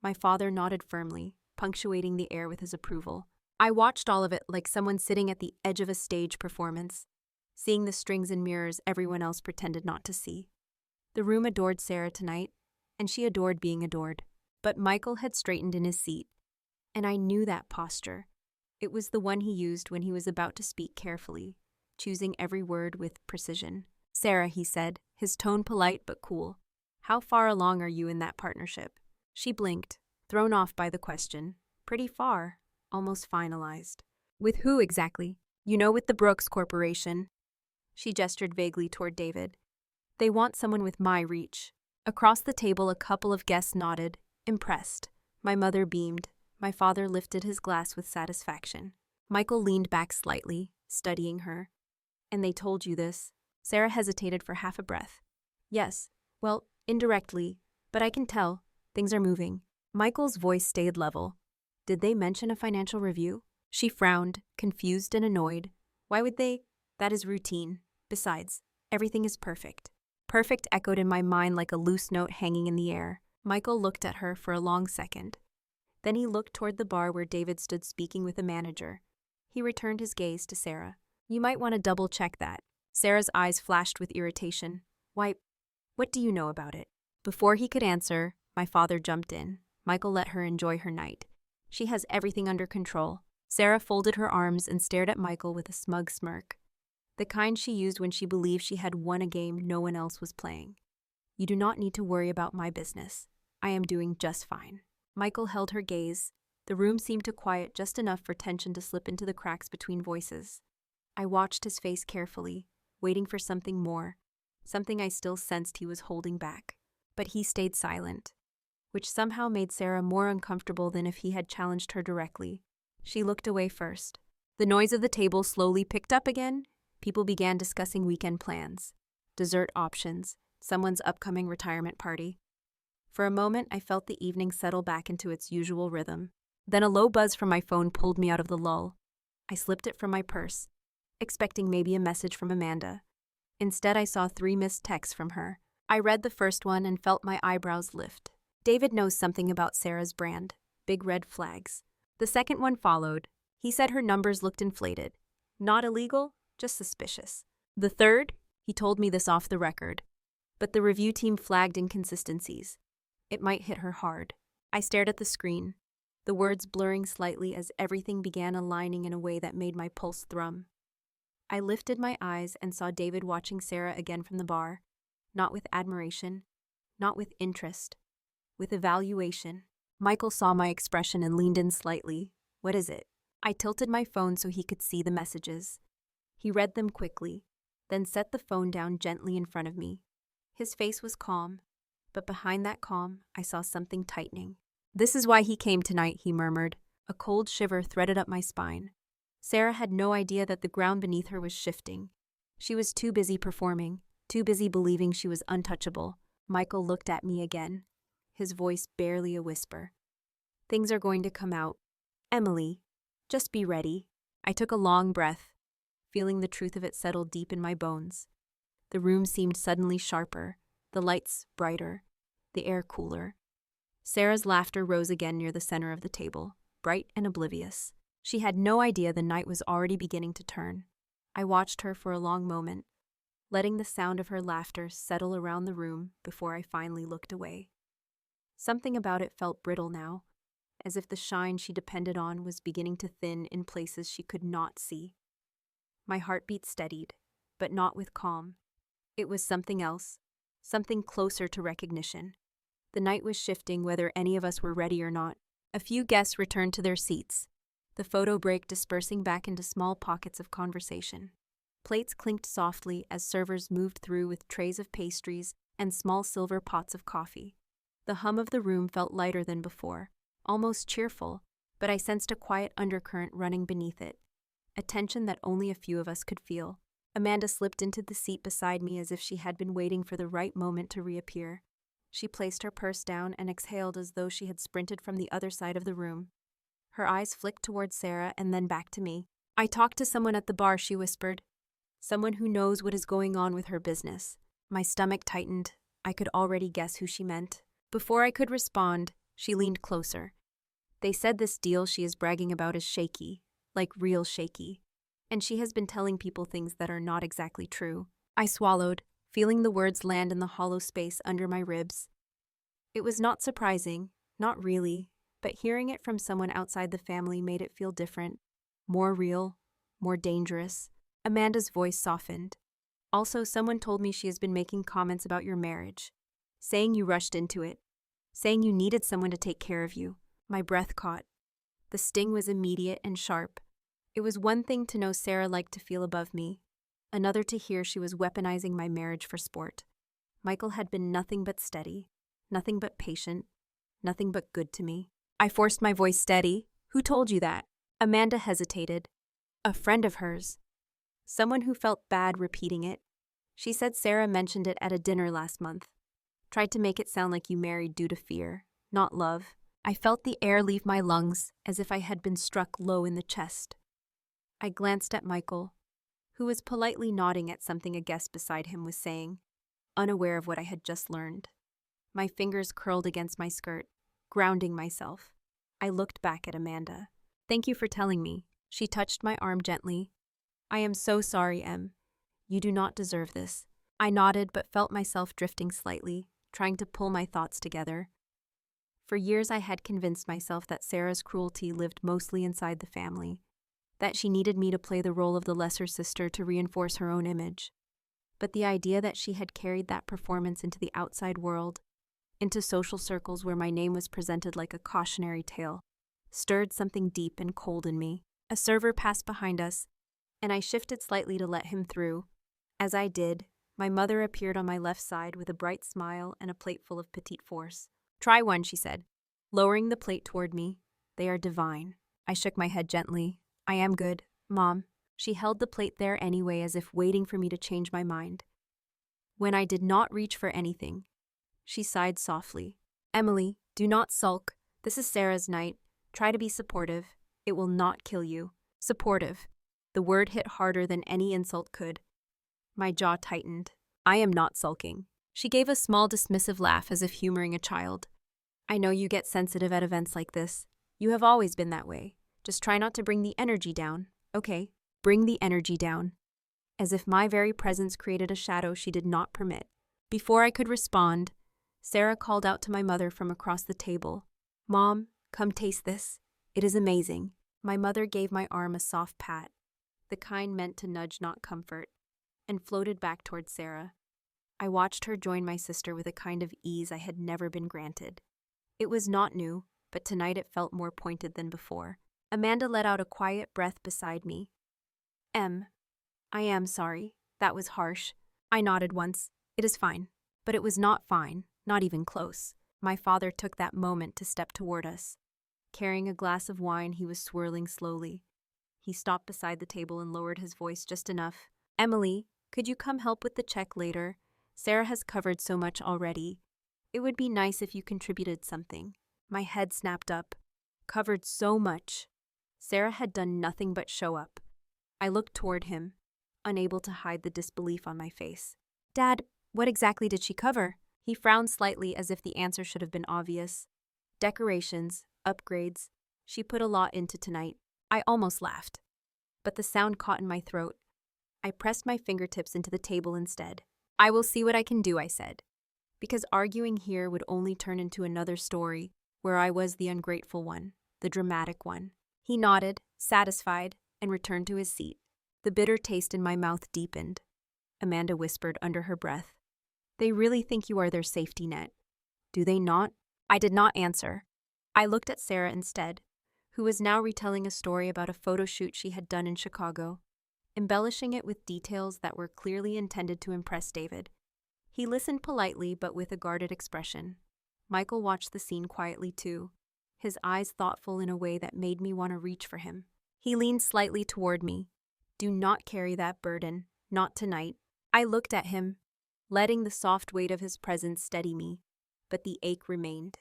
My father nodded firmly, punctuating the air with his approval. I watched all of it like someone sitting at the edge of a stage performance, seeing the strings and mirrors everyone else pretended not to see. The room adored Sarah tonight, and she adored being adored. But Michael had straightened in his seat, and I knew that posture. It was the one he used when he was about to speak carefully, choosing every word with precision. "Sarah," he said, his tone polite but cool, "how far along are you in that partnership?" She blinked, thrown off by the question. "Pretty far, almost finalized." "With who exactly?" "You know, with the Brooks Corporation." She gestured vaguely toward David. "They want someone with my reach." Across the table, a couple of guests nodded, impressed. My mother beamed. My father lifted his glass with satisfaction. Michael leaned back slightly, studying her. "And they told you this?" Sarah hesitated for half a breath. "Yes, well, indirectly, but I can tell. Things are moving." Michael's voice stayed level. "Did they mention a financial review?" She frowned, confused and annoyed. "Why would they? That is routine. Besides, everything is perfect." Perfect echoed in my mind like a loose note hanging in the air. Michael looked at her for a long second. Then he looked toward the bar where David stood speaking with a manager. He returned his gaze to Sarah. "You might want to double-check that." Sarah's eyes flashed with irritation. "Why, what do you know about it?" Before he could answer, my father jumped in. Michael let her enjoy her night. "She has everything under control." Sarah folded her arms and stared at Michael with a smug smirk, the kind she used when she believed she had won a game no one else was playing. "You do not need to worry about my business. I am doing just fine." Michael held her gaze. The room seemed to quiet just enough for tension to slip into the cracks between voices. I watched his face carefully, waiting for something more, something I still sensed he was holding back. But he stayed silent, which somehow made Sarah more uncomfortable than if he had challenged her directly. She looked away first. The noise of the table slowly picked up again. People began discussing weekend plans, dessert options, someone's upcoming retirement party. For a moment, I felt the evening settle back into its usual rhythm. Then a low buzz from my phone pulled me out of the lull. I slipped it from my purse, expecting maybe a message from Amanda. Instead, I saw 3 missed texts from her. I read the first one and felt my eyebrows lift. David knows something about Sarah's brand. Big red flags. The second one followed. He said her numbers looked inflated. Not illegal, just suspicious. The third, he told me this off the record, but the review team flagged inconsistencies. It might hit her hard. I stared at the screen, the words blurring slightly as everything began aligning in a way that made my pulse thrum. I lifted my eyes and saw David watching Sarah again from the bar, not with admiration, not with interest, with evaluation. Michael saw my expression and leaned in slightly. What is it? I tilted my phone so he could see the messages. He read them quickly, then set the phone down gently in front of me. His face was calm, but behind that calm, I saw something tightening. This is why he came tonight, he murmured. A cold shiver threaded up my spine. Sarah had no idea that the ground beneath her was shifting. She was too busy performing, too busy believing she was untouchable. Michael looked at me again, his voice barely a whisper. Things are going to come out. Emily, just be ready. I took a long breath, feeling the truth of it settle deep in my bones. The room seemed suddenly sharper, the lights brighter, the air cooler. Sarah's laughter rose again near the center of the table, bright and oblivious. She had no idea the night was already beginning to turn. I watched her for a long moment, letting the sound of her laughter settle around the room before I finally looked away. Something about it felt brittle now, as if the shine she depended on was beginning to thin in places she could not see. My heartbeat steadied, but not with calm. It was something else, something closer to recognition. The night was shifting whether any of us were ready or not. A few guests returned to their seats, the photo break dispersing back into small pockets of conversation. Plates clinked softly as servers moved through with trays of pastries and small silver pots of coffee. The hum of the room felt lighter than before, almost cheerful, but I sensed a quiet undercurrent running beneath it, a tension that only a few of us could feel. Amanda slipped into the seat beside me as if she had been waiting for the right moment to reappear. She placed her purse down and exhaled as though she had sprinted from the other side of the room. Her eyes flicked towards Sarah and then back to me. I talked to someone at the bar, she whispered. Someone who knows what is going on with her business. My stomach tightened. I could already guess who she meant. Before I could respond, she leaned closer. They said this deal she is bragging about is shaky, like real shaky. And she has been telling people things that are not exactly true. I swallowed, feeling the words land in the hollow space under my ribs. It was not surprising, not really, but hearing it from someone outside the family made it feel different, more real, more dangerous. Amanda's voice softened. Also, someone told me she has been making comments about your marriage, saying you rushed into it, saying you needed someone to take care of you. My breath caught. The sting was immediate and sharp. It was one thing to know Sarah liked to feel above me, another to hear she was weaponizing my marriage for sport. Michael had been nothing but steady, nothing but patient, nothing but good to me. I forced my voice steady. Who told you that? Amanda hesitated. A friend of hers. Someone who felt bad repeating it. She said Sarah mentioned it at a dinner last month. Tried to make it sound like you married due to fear, not love. I felt the air leave my lungs as if I had been struck low in the chest. I glanced at Michael, who was politely nodding at something a guest beside him was saying, unaware of what I had just learned. My fingers curled against my skirt, grounding myself. I looked back at Amanda. Thank you for telling me. She touched my arm gently. I am so sorry, Em. You do not deserve this. I nodded but felt myself drifting slightly, trying to pull my thoughts together. For years I had convinced myself that Sarah's cruelty lived mostly inside the family, that she needed me to play the role of the lesser sister to reinforce her own image. But the idea that she had carried that performance into the outside world, into social circles where my name was presented like a cautionary tale, stirred something deep and cold in me. A server passed behind us, and I shifted slightly to let him through. As I did, my mother appeared on my left side with a bright smile and a plate full of petite fours. Try one, she said, lowering the plate toward me. They are divine. I shook my head gently. I am good, Mom. She held the plate there anyway as if waiting for me to change my mind. When I did not reach for anything, she sighed softly. Emily, do not sulk. This is Sarah's night. Try to be supportive. It will not kill you. Supportive. The word hit harder than any insult could. My jaw tightened. I am not sulking. She gave a small dismissive laugh as if humoring a child. I know you get sensitive at events like this. You have always been that way. Just try not to bring the energy down, okay? bring the energy down, as if my very presence created a shadow she did not permit. Before I could respond, Sarah called out to my mother from across the table, "Mom, come taste this. It is amazing." My mother gave my arm a soft pat, the kind meant to nudge, not comfort, and floated back toward Sarah. I watched her join my sister with a kind of ease I had never been granted. It was not new, but tonight it felt more pointed than before. Amanda let out a quiet breath beside me. I am sorry. That was harsh." I nodded once. "It is fine." But it was not fine, not even close. My father took that moment to step toward us. Carrying a glass of wine he was swirling slowly. He stopped beside the table and lowered his voice just enough. "Emily, could you come help with the check later? Sarah has covered so much already. It would be nice if you contributed something." My head snapped up. Covered so much. Sarah had done nothing but show up. I looked toward him, unable to hide the disbelief on my face. "Dad, what exactly did she cover?" He frowned slightly as if the answer should have been obvious. "Decorations, upgrades. She put a lot into tonight." I almost laughed, but the sound caught in my throat. I pressed my fingertips into the table instead. "I will see what I can do," I said, because arguing here would only turn into another story where I was the ungrateful one, the dramatic one. He nodded, satisfied, and returned to his seat. The bitter taste in my mouth deepened. Amanda whispered under her breath, "They really think you are their safety net, do they not?" I did not answer. I looked at Sarah instead, who was now retelling a story about a photo shoot she had done in Chicago, embellishing it with details that were clearly intended to impress David. He listened politely but with a guarded expression. Michael watched the scene quietly too, his eyes thoughtful in a way that made me want to reach for him. He leaned slightly toward me. "Do not carry that burden, not tonight." I looked at him, letting the soft weight of his presence steady me, but the ache remained.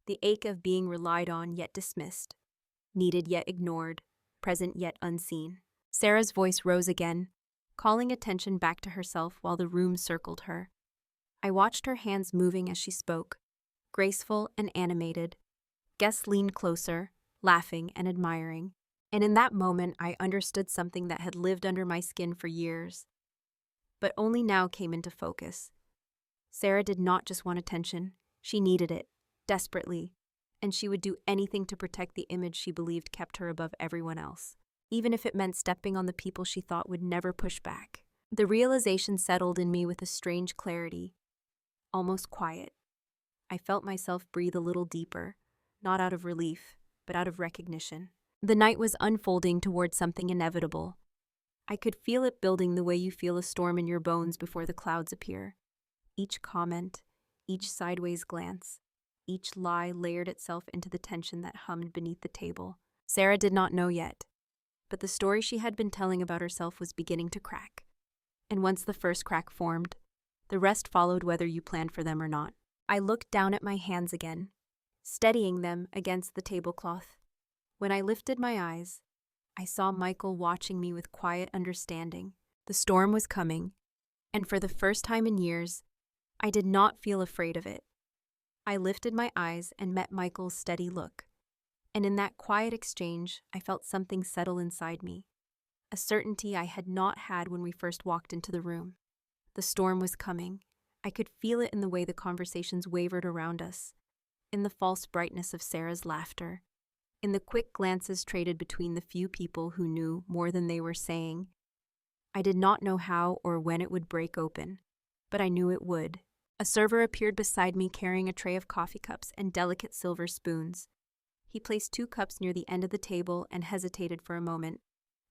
The ache of being relied on yet dismissed, needed yet ignored, present yet unseen. Sarah's voice rose again, calling attention back to herself while the room circled her. I watched her hands moving as she spoke, graceful and animated. Guests leaned closer, laughing and admiring, and in that moment I understood something that had lived under my skin for years, but only now came into focus. Sarah did not just want attention, she needed it, desperately, and she would do anything to protect the image she believed kept her above everyone else, even if it meant stepping on the people she thought would never push back. The realization settled in me with a strange clarity, almost quiet. I felt myself breathe a little deeper, not out of relief, but out of recognition. The night was unfolding toward something inevitable. I could feel it building the way you feel a storm in your bones before the clouds appear. Each comment, each sideways glance, each lie layered itself into the tension that hummed beneath the table. Sarah did not know yet, but the story she had been telling about herself was beginning to crack. And once the first crack formed, the rest followed whether you planned for them or not. I looked down at my hands again, steadying them against the tablecloth. When I lifted my eyes, I saw Michael watching me with quiet understanding. The storm was coming, and for the first time in years, I did not feel afraid of it. I lifted my eyes and met Michael's steady look, and in that quiet exchange, I felt something settle inside me, a certainty I had not had when we first walked into the room. The storm was coming. I could feel it in the way the conversations wavered around us, in the false brightness of Sarah's laughter, in the quick glances traded between the few people who knew more than they were saying. I did not know how or when it would break open, but I knew it would. A server appeared beside me carrying a tray of coffee cups and delicate silver spoons. He placed 2 cups near the end of the table and hesitated for a moment,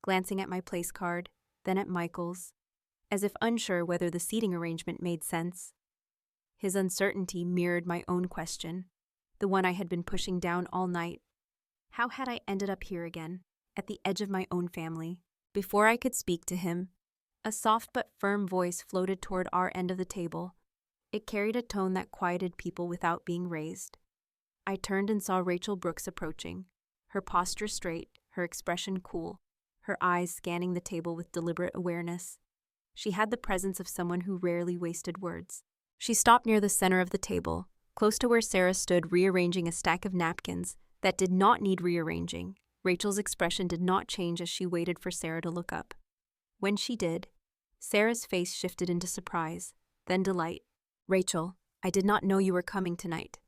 glancing at my place card, then at Michael's, as if unsure whether the seating arrangement made sense. His uncertainty mirrored my own question, the one I had been pushing down all night. How had I ended up here again, at the edge of my own family? Before I could speak to him, a soft but firm voice floated toward our end of the table. It carried a tone that quieted people without being raised. I turned and saw Rachel Brooks approaching, her posture straight, her expression cool, her eyes scanning the table with deliberate awareness. She had the presence of someone who rarely wasted words. She stopped near the center of the table, close to where Sarah stood rearranging a stack of napkins that did not need rearranging. Rachel's expression did not change as she waited for Sarah to look up. When she did, Sarah's face shifted into surprise, then delight. "Rachel, I did not know you were coming tonight."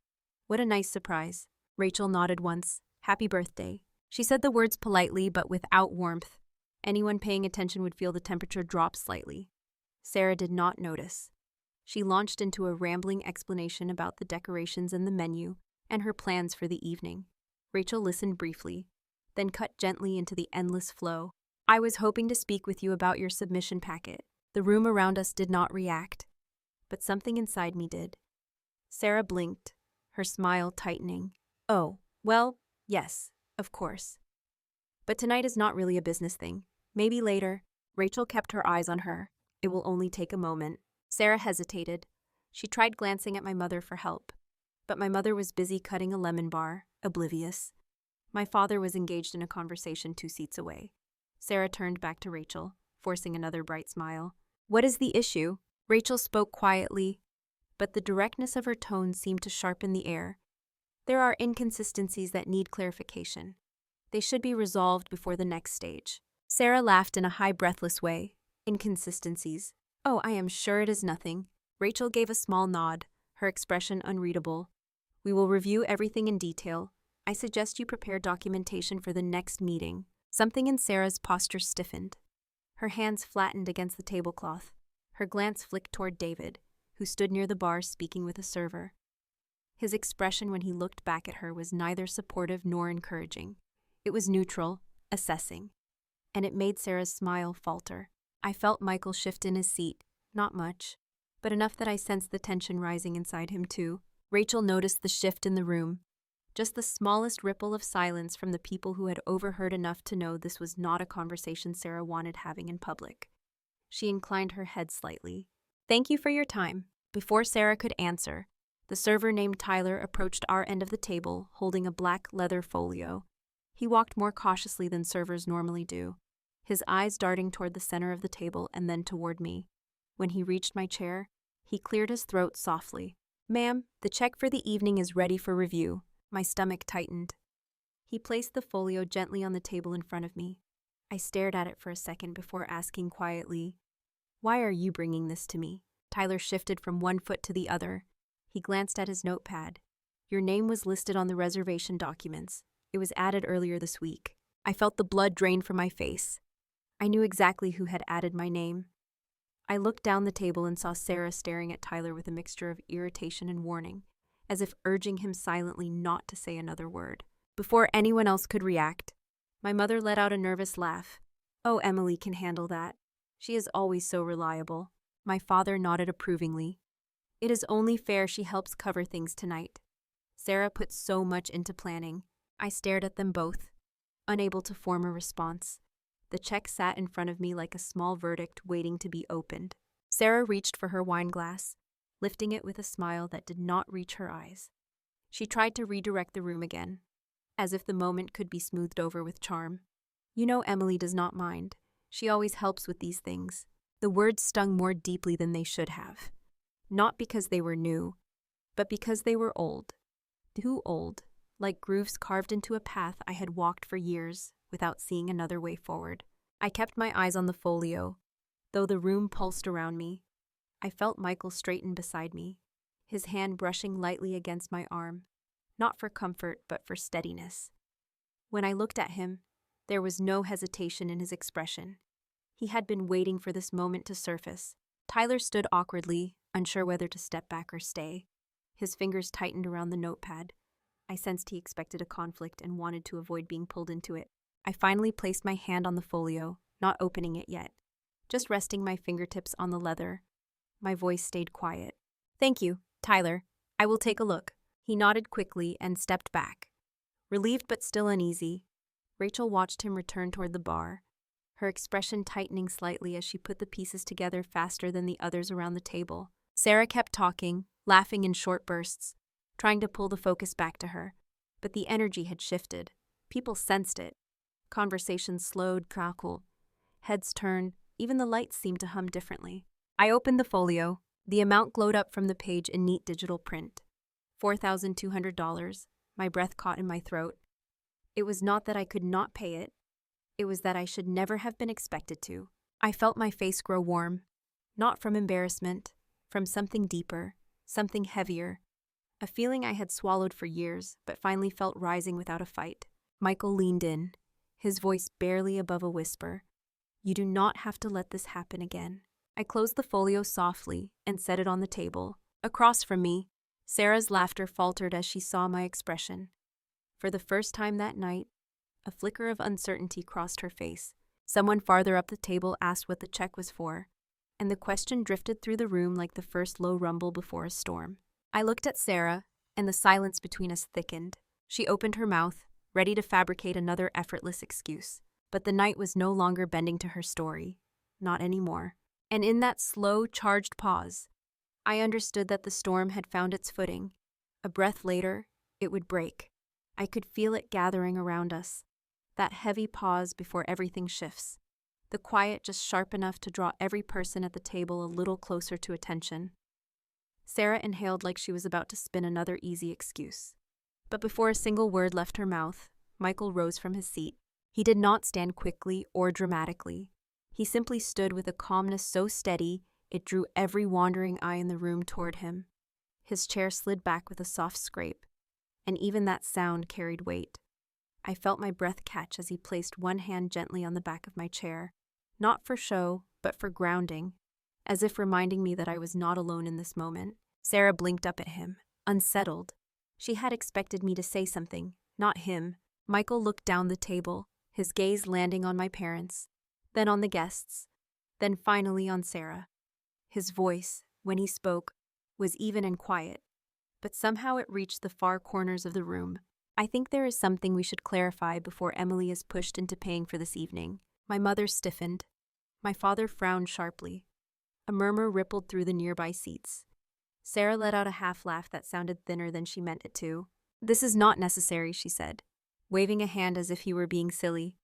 "What a nice surprise." Rachel nodded once. "Happy birthday." She said the words politely but without warmth. Anyone paying attention would feel the temperature drop slightly. Sarah did not notice. She launched into a rambling explanation about the decorations and the menu and her plans for the evening. Rachel listened briefly, then cut gently into the endless flow. "I was hoping to speak with you about your submission packet." The room around us did not react, but something inside me did. Sarah blinked, her smile tightening. "Oh, well, yes, of course. But tonight is not really a business thing. Maybe later." Rachel kept her eyes on her. "It will only take a moment." Sarah hesitated. She tried glancing at my mother for help, but my mother was busy cutting a lemon bar, oblivious. My father was engaged in a conversation 2 seats away. Sarah turned back to Rachel, forcing another bright smile. "What is the issue?" Rachel spoke quietly, but the directness of her tone seemed to sharpen the air. "There are inconsistencies that need clarification. They should be resolved before the next stage." Sarah laughed in a high, breathless way. "Inconsistencies? Oh, I am sure it is nothing." Rachel gave a small nod, her expression unreadable. "We will review everything in detail. I suggest you prepare documentation for the next meeting." Something in Sarah's posture stiffened. Her hands flattened against the tablecloth. Her glance flicked toward David, who stood near the bar speaking with a server. His expression when he looked back at her was neither supportive nor encouraging. It was neutral, assessing, and it made Sarah's smile falter. I felt Michael shift in his seat, not much, but enough that I sensed the tension rising inside him too. Rachel noticed the shift in the room, just the smallest ripple of silence from the people who had overheard enough to know this was not a conversation Sarah wanted having in public. She inclined her head slightly. "Thank you for your time." Before Sarah could answer, the server named Tyler approached our end of the table, holding a black leather folio. He walked more cautiously than servers normally do, his eyes darting toward the center of the table and then toward me. When he reached my chair, he cleared his throat softly. "Ma'am, the check for the evening is ready for review." My stomach tightened. He placed the folio gently on the table in front of me. I stared at it for a second before asking quietly, "Why are you bringing this to me?" Tyler shifted from one foot to the other. He glanced at his notepad. "Your name was listed on the reservation documents. It was added earlier this week." I felt the blood drain from my face. I knew exactly who had added my name. I looked down the table and saw Sarah staring at Tyler with a mixture of irritation and warning, as if urging him silently not to say another word. Before anyone else could react, my mother let out a nervous laugh. "Oh, Emily can handle that. She is always so reliable." My father nodded approvingly. "It is only fair she helps cover things tonight." Sarah put so much into planning. I stared at them both, unable to form a response. The check sat in front of me like a small verdict waiting to be opened. Sarah reached for her wine glass, lifting it with a smile that did not reach her eyes. She tried to redirect the room again, as if the moment could be smoothed over with charm. "You know Emily does not mind. She always helps with these things." The words stung more deeply than they should have. Not because they were new, but because they were old. Too old, like grooves carved into a path I had walked for years without seeing another way forward. I kept my eyes on the folio, though the room pulsed around me. I felt Michael straighten beside me, his hand brushing lightly against my arm, not for comfort but for steadiness. When I looked at him, there was no hesitation in his expression. He had been waiting for this moment to surface. Tyler stood awkwardly, unsure whether to step back or stay. His fingers tightened around the notepad. I sensed he expected a conflict and wanted to avoid being pulled into it. I finally placed my hand on the folio, not opening it yet, just resting my fingertips on the leather. My voice stayed quiet. "Thank you, Tyler. I will take a look." He nodded quickly and stepped back. Relieved but still uneasy, Rachel watched him return toward the bar, her expression tightening slightly as she put the pieces together faster than the others around the table. Sarah kept talking, laughing in short bursts, trying to pull the focus back to her, but the energy had shifted. People sensed it. Conversations slowed, crackled. Heads turned, even the lights seemed to hum differently. I opened the folio. The amount glowed up from the page in neat digital print. $4,200. My breath caught in my throat. It was not that I could not pay it. It was that I should never have been expected to. I felt my face grow warm, not from embarrassment, from something deeper, something heavier, a feeling I had swallowed for years but finally felt rising without a fight. Michael leaned in, his voice barely above a whisper. You do not have to let this happen again. I closed the folio softly and set it on the table. Across from me, Sarah's laughter faltered as she saw my expression. For the first time that night, a flicker of uncertainty crossed her face. Someone farther up the table asked what the check was for, and the question drifted through the room like the first low rumble before a storm. I looked at Sarah, and the silence between us thickened. She opened her mouth, ready to fabricate another effortless excuse. But the night was no longer bending to her story. Not anymore. And in that slow, charged pause, I understood that the storm had found its footing. A breath later, it would break. I could feel it gathering around us. That heavy pause before everything shifts. The quiet just sharp enough to draw every person at the table a little closer to attention. Sarah inhaled like she was about to spin another easy excuse. But before a single word left her mouth, Michael rose from his seat. He did not stand quickly or dramatically. He simply stood with a calmness so steady it drew every wandering eye in the room toward him. His chair slid back with a soft scrape, and even that sound carried weight. I felt my breath catch as he placed one hand gently on the back of my chair, not for show, but for grounding, as if reminding me that I was not alone in this moment. Sarah blinked up at him, unsettled. She had expected me to say something, not him. Michael looked down the table, his gaze landing on my parents, then on the guests, then finally on Sarah. His voice, when he spoke, was even and quiet, but somehow it reached the far corners of the room. I think there is something we should clarify before Emily is pushed into paying for this evening. My mother stiffened. My father frowned sharply. A murmur rippled through the nearby seats. Sarah let out a half laugh that sounded thinner than she meant it to. This is not necessary, she said, waving a hand as if he were being silly.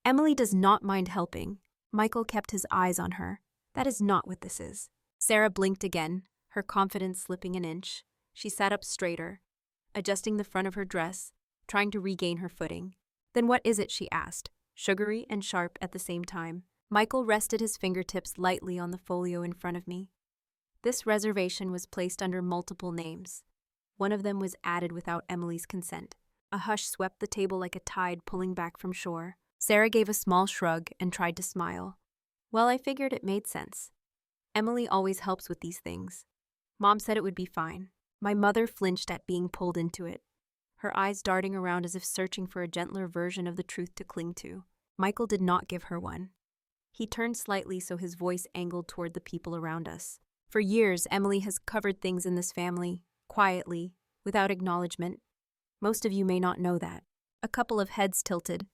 Emily does not mind helping. Michael kept his eyes on her. That is not what this is. Sarah blinked again, her confidence slipping an inch. She sat up straighter, adjusting the front of her dress, trying to regain her footing. Then what is it, she asked, sugary and sharp at the same time. Michael rested his fingertips lightly on the folio in front of me. This reservation was placed under multiple names. One of them was added without Emily's consent. A hush swept the table like a tide pulling back from shore. Sarah gave a small shrug and tried to smile. Well, I figured it made sense. Emily always helps with these things. Mom said it would be fine. My mother flinched at being pulled into it, her eyes darting around as if searching for a gentler version of the truth to cling to. Michael did not give her one. He turned slightly so his voice angled toward the people around us. For years, Emily has covered things in this family, quietly, without acknowledgement. Most of you may not know that. A couple of heads tilted.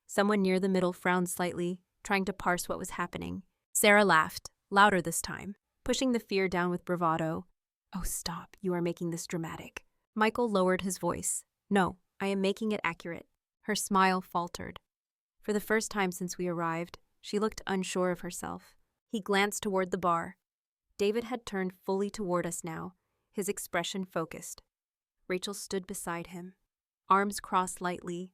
Someone near the middle frowned slightly, trying to parse what was happening. Sarah laughed, louder this time, pushing the fear down with bravado. Oh, stop, you are making this dramatic. Michael lowered his voice. No, I am making it accurate. Her smile faltered. For the first time since we arrived, she looked unsure of herself. He glanced toward the bar. David had turned fully toward us now, his expression focused. Rachel stood beside him, arms crossed lightly,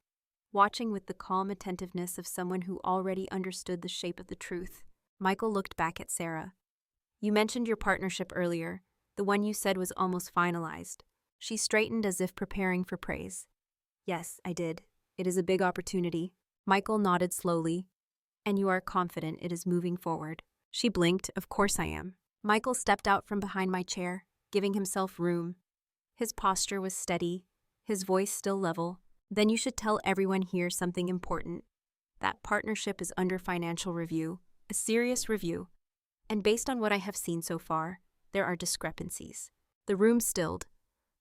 watching with the calm attentiveness of someone who already understood the shape of the truth. Michael looked back at Sarah. You mentioned your partnership earlier, the one you said was almost finalized. She straightened as if preparing for praise. Yes, I did. It is a big opportunity. Michael nodded slowly. And you are confident it is moving forward. She blinked. Of course I am. Michael stepped out from behind my chair, giving himself room. His posture was steady, his voice still level. Then you should tell everyone here something important. That partnership is under financial review, a serious review. And based on what I have seen so far, there are discrepancies. The room stilled.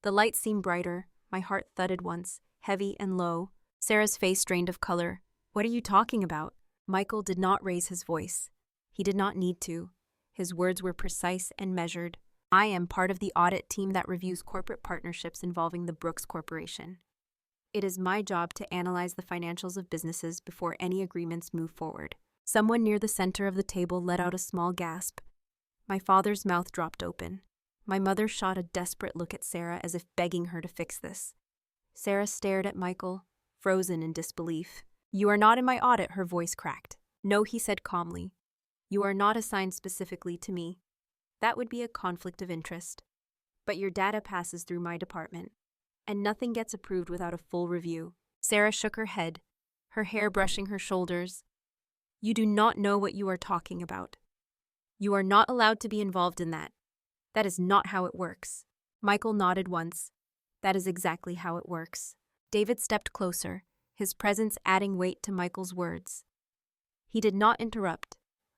The light seemed brighter. My heart thudded once, heavy and low. Sarah's face drained of color. What are you talking about? Michael did not raise his voice. He did not need to. His words were precise and measured. I am part of the audit team that reviews corporate partnerships involving the Brooks Corporation. It is my job to analyze the financials of businesses before any agreements move forward. Someone near the center of the table let out a small gasp. My father's mouth dropped open. My mother shot a desperate look at Sarah as if begging her to fix this. Sarah stared at Michael, frozen in disbelief. "You are not in my audit," her voice cracked. "No," he said calmly. "You are not assigned specifically to me. That would be a conflict of interest. But your data passes through my department, and nothing gets approved without a full review." Sarah shook her head, her hair brushing her shoulders. "You do not know what you are talking about. You are not allowed to be involved in that. That is not how it works." Michael nodded once. "That is exactly how it works." David stepped closer, his presence adding weight to Michael's words. He did not interrupt,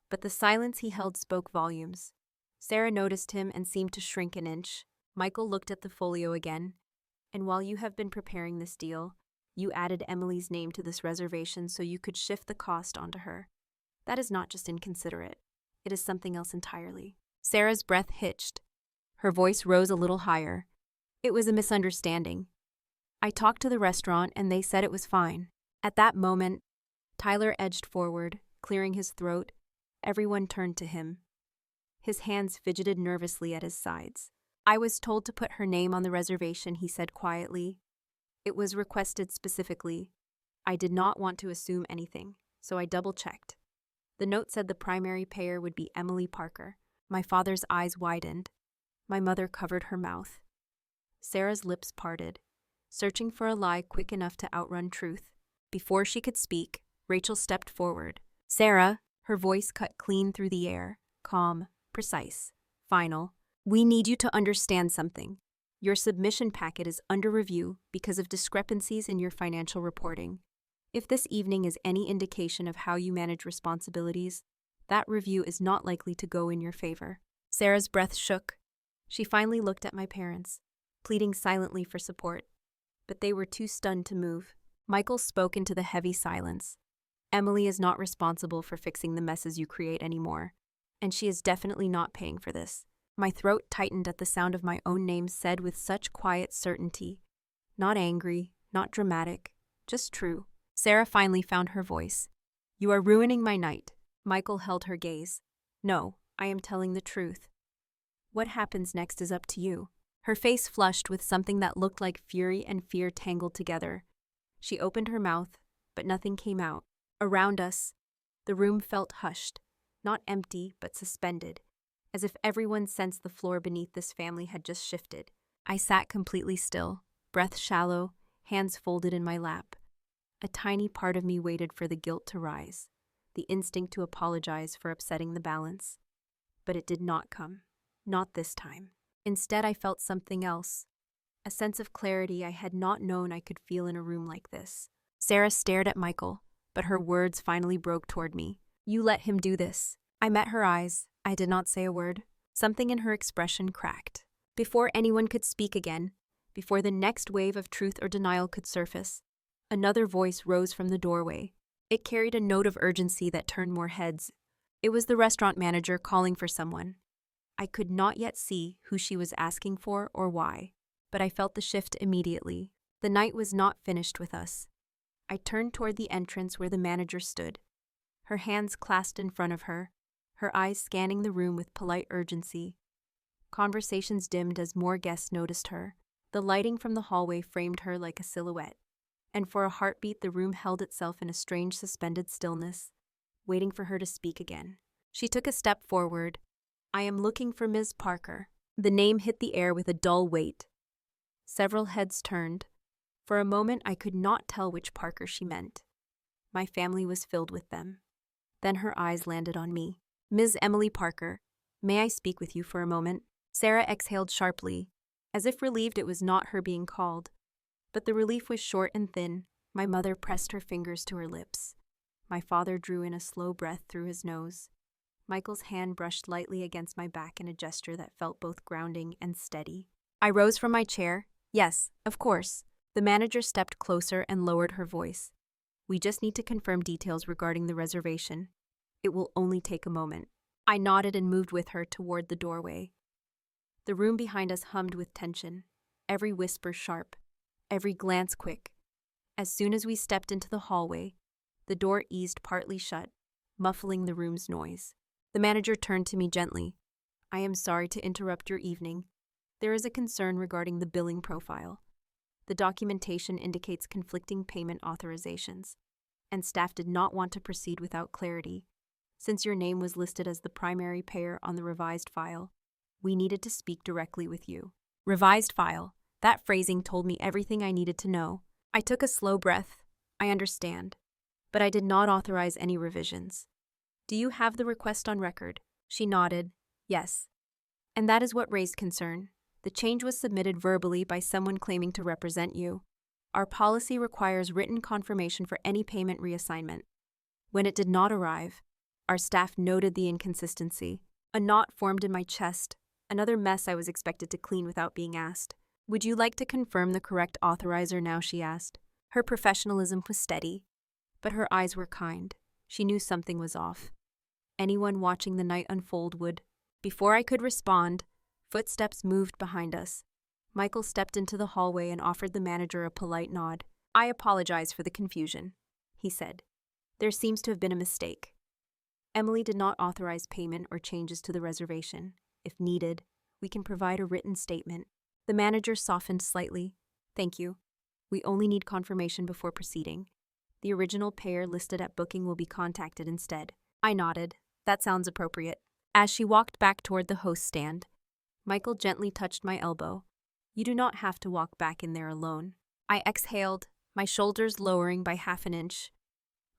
but the silence he held spoke volumes. Sarah noticed him and seemed to shrink an inch. Michael looked at the folio again. "And while you have been preparing this deal, you added Emily's name to this reservation so you could shift the cost onto her. That is not just inconsiderate. It is something else entirely." Sarah's breath hitched. Her voice rose a little higher. "It was a misunderstanding. I talked to the restaurant and they said it was fine." At that moment, Tyler edged forward, clearing his throat. Everyone turned to him. His hands fidgeted nervously at his sides. "I was told to put her name on the reservation," he said quietly. "It was requested specifically. I did not want to assume anything, so I double-checked. The note said the primary payer would be Emily Parker." My father's eyes widened. My mother covered her mouth. Sarah's lips parted, searching for a lie quick enough to outrun truth. Before she could speak, Rachel stepped forward. "Sarah," her voice cut clean through the air, calm, precise, final. "We need you to understand something. Your submission packet is under review because of discrepancies in your financial reporting. If this evening is any indication of how you manage responsibilities, that review is not likely to go in your favor." Sarah's breath shook. She finally looked at my parents, pleading silently for support, but they were too stunned to move. Michael spoke into the heavy silence. "Emily is not responsible for fixing the messes you create anymore, and she is definitely not paying for this." My throat tightened at the sound of my own name said with such quiet certainty. Not angry, not dramatic, just true. Sarah finally found her voice. "You are ruining my night." Michael held her gaze. "No, I am telling the truth. What happens next is up to you." Her face flushed with something that looked like fury and fear tangled together. She opened her mouth, but nothing came out. Around us, the room felt hushed, not empty, but suspended, as if everyone sensed the floor beneath this family had just shifted. I sat completely still, breath shallow, hands folded in my lap. A tiny part of me waited for the guilt to rise, the instinct to apologize for upsetting the balance. But it did not come. Not this time. Instead, I felt something else. A sense of clarity I had not known I could feel in a room like this. Sarah stared at Michael, but her words finally broke toward me. "You let him do this." I met her eyes. I did not say a word. Something in her expression cracked. Before anyone could speak again, before the next wave of truth or denial could surface, another voice rose from the doorway. It carried a note of urgency that turned more heads. It was the restaurant manager calling for someone. I could not yet see who she was asking for or why, but I felt the shift immediately. The night was not finished with us. I turned toward the entrance where the manager stood, her hands clasped in front of her, her eyes scanning the room with polite urgency. Conversations dimmed as more guests noticed her. The lighting from the hallway framed her like a silhouette, and for a heartbeat the room held itself in a strange suspended stillness, waiting for her to speak again. She took a step forward. "I am looking for Ms. Parker." The name hit the air with a dull weight. Several heads turned. For a moment I could not tell which Parker she meant. My family was filled with them. Then her eyes landed on me. "Ms. Emily Parker, may I speak with you for a moment?" Sarah exhaled sharply, as if relieved it was not her being called. But the relief was short and thin. My mother pressed her fingers to her lips. My father drew in a slow breath through his nose. Michael's hand brushed lightly against my back in a gesture that felt both grounding and steady. I rose from my chair. "Yes, of course." The manager stepped closer and lowered her voice. "We just need to confirm details regarding the reservation. It will only take a moment." I nodded and moved with her toward the doorway. The room behind us hummed with tension, every whisper sharp, every glance quick. As soon as we stepped into the hallway, the door eased partly shut, muffling the room's noise. The manager turned to me gently. "I am sorry to interrupt your evening. There is a concern regarding the billing profile. The documentation indicates conflicting payment authorizations, and staff did not want to proceed without clarity. Since your name was listed as the primary payer on the revised file, we needed to speak directly with you. Revised file. That phrasing told me everything I needed to know. I took a slow breath. I understand. But I did not authorize any revisions. Do you have the request on record? She nodded. Yes. And that is what raised concern. The change was submitted verbally by someone claiming to represent you. Our policy requires written confirmation for any payment reassignment. When it did not arrive, our staff noted the inconsistency. A knot formed in my chest, another mess I was expected to clean without being asked. Would you like to confirm the correct authorizer now, she asked. Her professionalism was steady, but her eyes were kind. She knew something was off. Anyone watching the night unfold would. Before I could respond, footsteps moved behind us. Michael stepped into the hallway and offered the manager a polite nod. I apologize for the confusion, he said. There seems to have been a mistake. Emily did not authorize payment or changes to the reservation. If needed, we can provide a written statement. The manager softened slightly. Thank you. We only need confirmation before proceeding. The original payer listed at booking will be contacted instead. I nodded. That sounds appropriate. As she walked back toward the host stand, Michael gently touched my elbow. You do not have to walk back in there alone. I exhaled, my shoulders lowering by half an inch.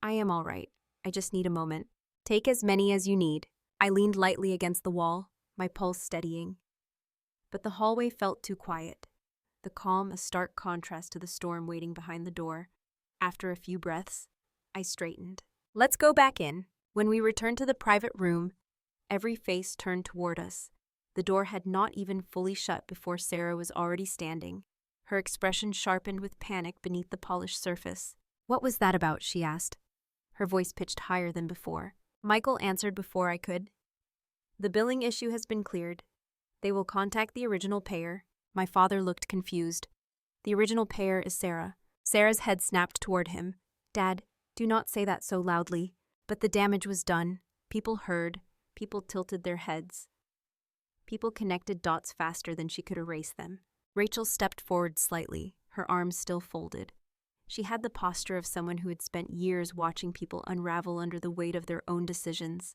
I am all right. I just need a moment. Take as many as you need. I leaned lightly against the wall, my pulse steadying. But the hallway felt too quiet. The calm a stark contrast to the storm waiting behind the door. After a few breaths, I straightened. Let's go back in. When we returned to the private room, every face turned toward us. The door had not even fully shut before Sarah was already standing, her expression sharpened with panic beneath the polished surface. What was that about? She asked, her voice pitched higher than before. Michael answered before I could. The billing issue has been cleared. They will contact the original payer. My father looked confused. The original payer is Sarah. Sarah's head snapped toward him. Dad, do not say that so loudly. But the damage was done. People heard. People tilted their heads. People connected dots faster than she could erase them. Rachel stepped forward slightly, her arms still folded. She had the posture of someone who had spent years watching people unravel under the weight of their own decisions.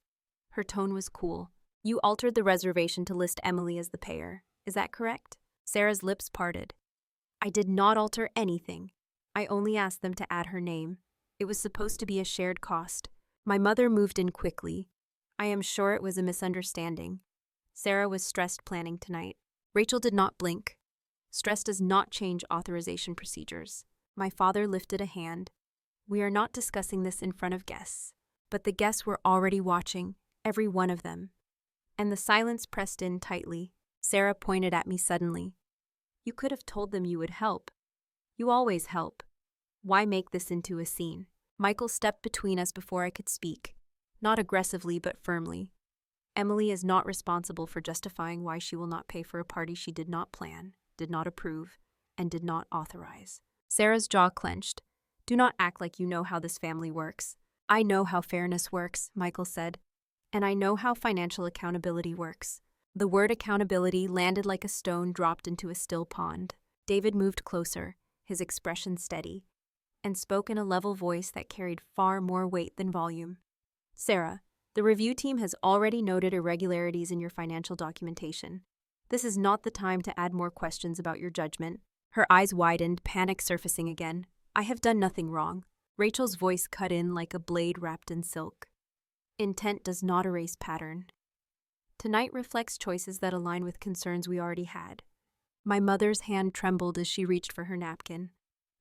Her tone was cool. You altered the reservation to list Emily as the payer. Is that correct? Sarah's lips parted. I did not alter anything. I only asked them to add her name. It was supposed to be a shared cost. My mother moved in quickly. I am sure it was a misunderstanding. Sarah was stressed planning tonight. Rachel did not blink. Stress does not change authorization procedures. My father lifted a hand. We are not discussing this in front of guests. But the guests were already watching, every one of them. And the silence pressed in tightly. Sarah pointed at me suddenly. You could have told them you would help. You always help. Why make this into a scene? Michael stepped between us before I could speak. Not aggressively, but firmly. Emily is not responsible for justifying why she will not pay for a party she did not plan, did not approve, and did not authorize. Sarah's jaw clenched. Do not act like you know how this family works. I know how fairness works, Michael said. And I know how financial accountability works. The word accountability landed like a stone dropped into a still pond. David moved closer, his expression steady, and spoke in a level voice that carried far more weight than volume. Sarah, the review team has already noted irregularities in your financial documentation. This is not the time to add more questions about your judgment. Her eyes widened, panic surfacing again. I have done nothing wrong. Rachel's voice cut in like a blade wrapped in silk. Intent does not erase pattern. Tonight reflects choices that align with concerns we already had. My mother's hand trembled as she reached for her napkin.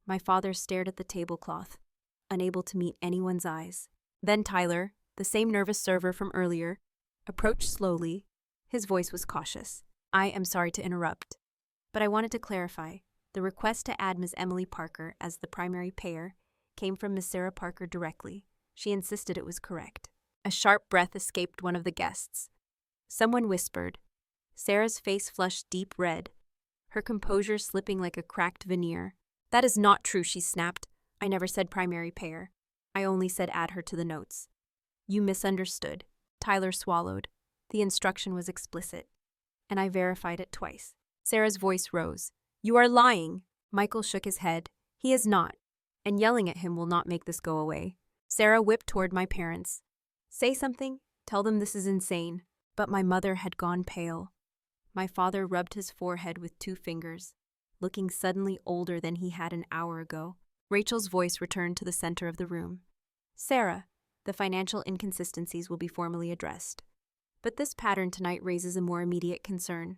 My father stared at the tablecloth, unable to meet anyone's eyes. Then Tyler, the same nervous server from earlier, approached slowly. His voice was cautious. I am sorry to interrupt, but I wanted to clarify. The request to add Ms. Emily Parker as the primary payer came from Ms. Sarah Parker directly. She insisted it was correct. A sharp breath escaped one of the guests. Someone whispered. Sarah's face flushed deep red, her composure slipping like a cracked veneer. That is not true, she snapped. I never said primary payer. I only said add her to the notes. You misunderstood. Tyler swallowed. The instruction was explicit, and I verified it twice. Sarah's voice rose. You are lying. Michael shook his head. He is not, and yelling at him will not make this go away. Sarah whipped toward my parents. Say something, tell them this is insane. But my mother had gone pale. My father rubbed his forehead with 2 fingers, looking suddenly older than he had an hour ago. Rachel's voice returned to the center of the room. Sarah, the financial inconsistencies will be formally addressed. But this pattern tonight raises a more immediate concern.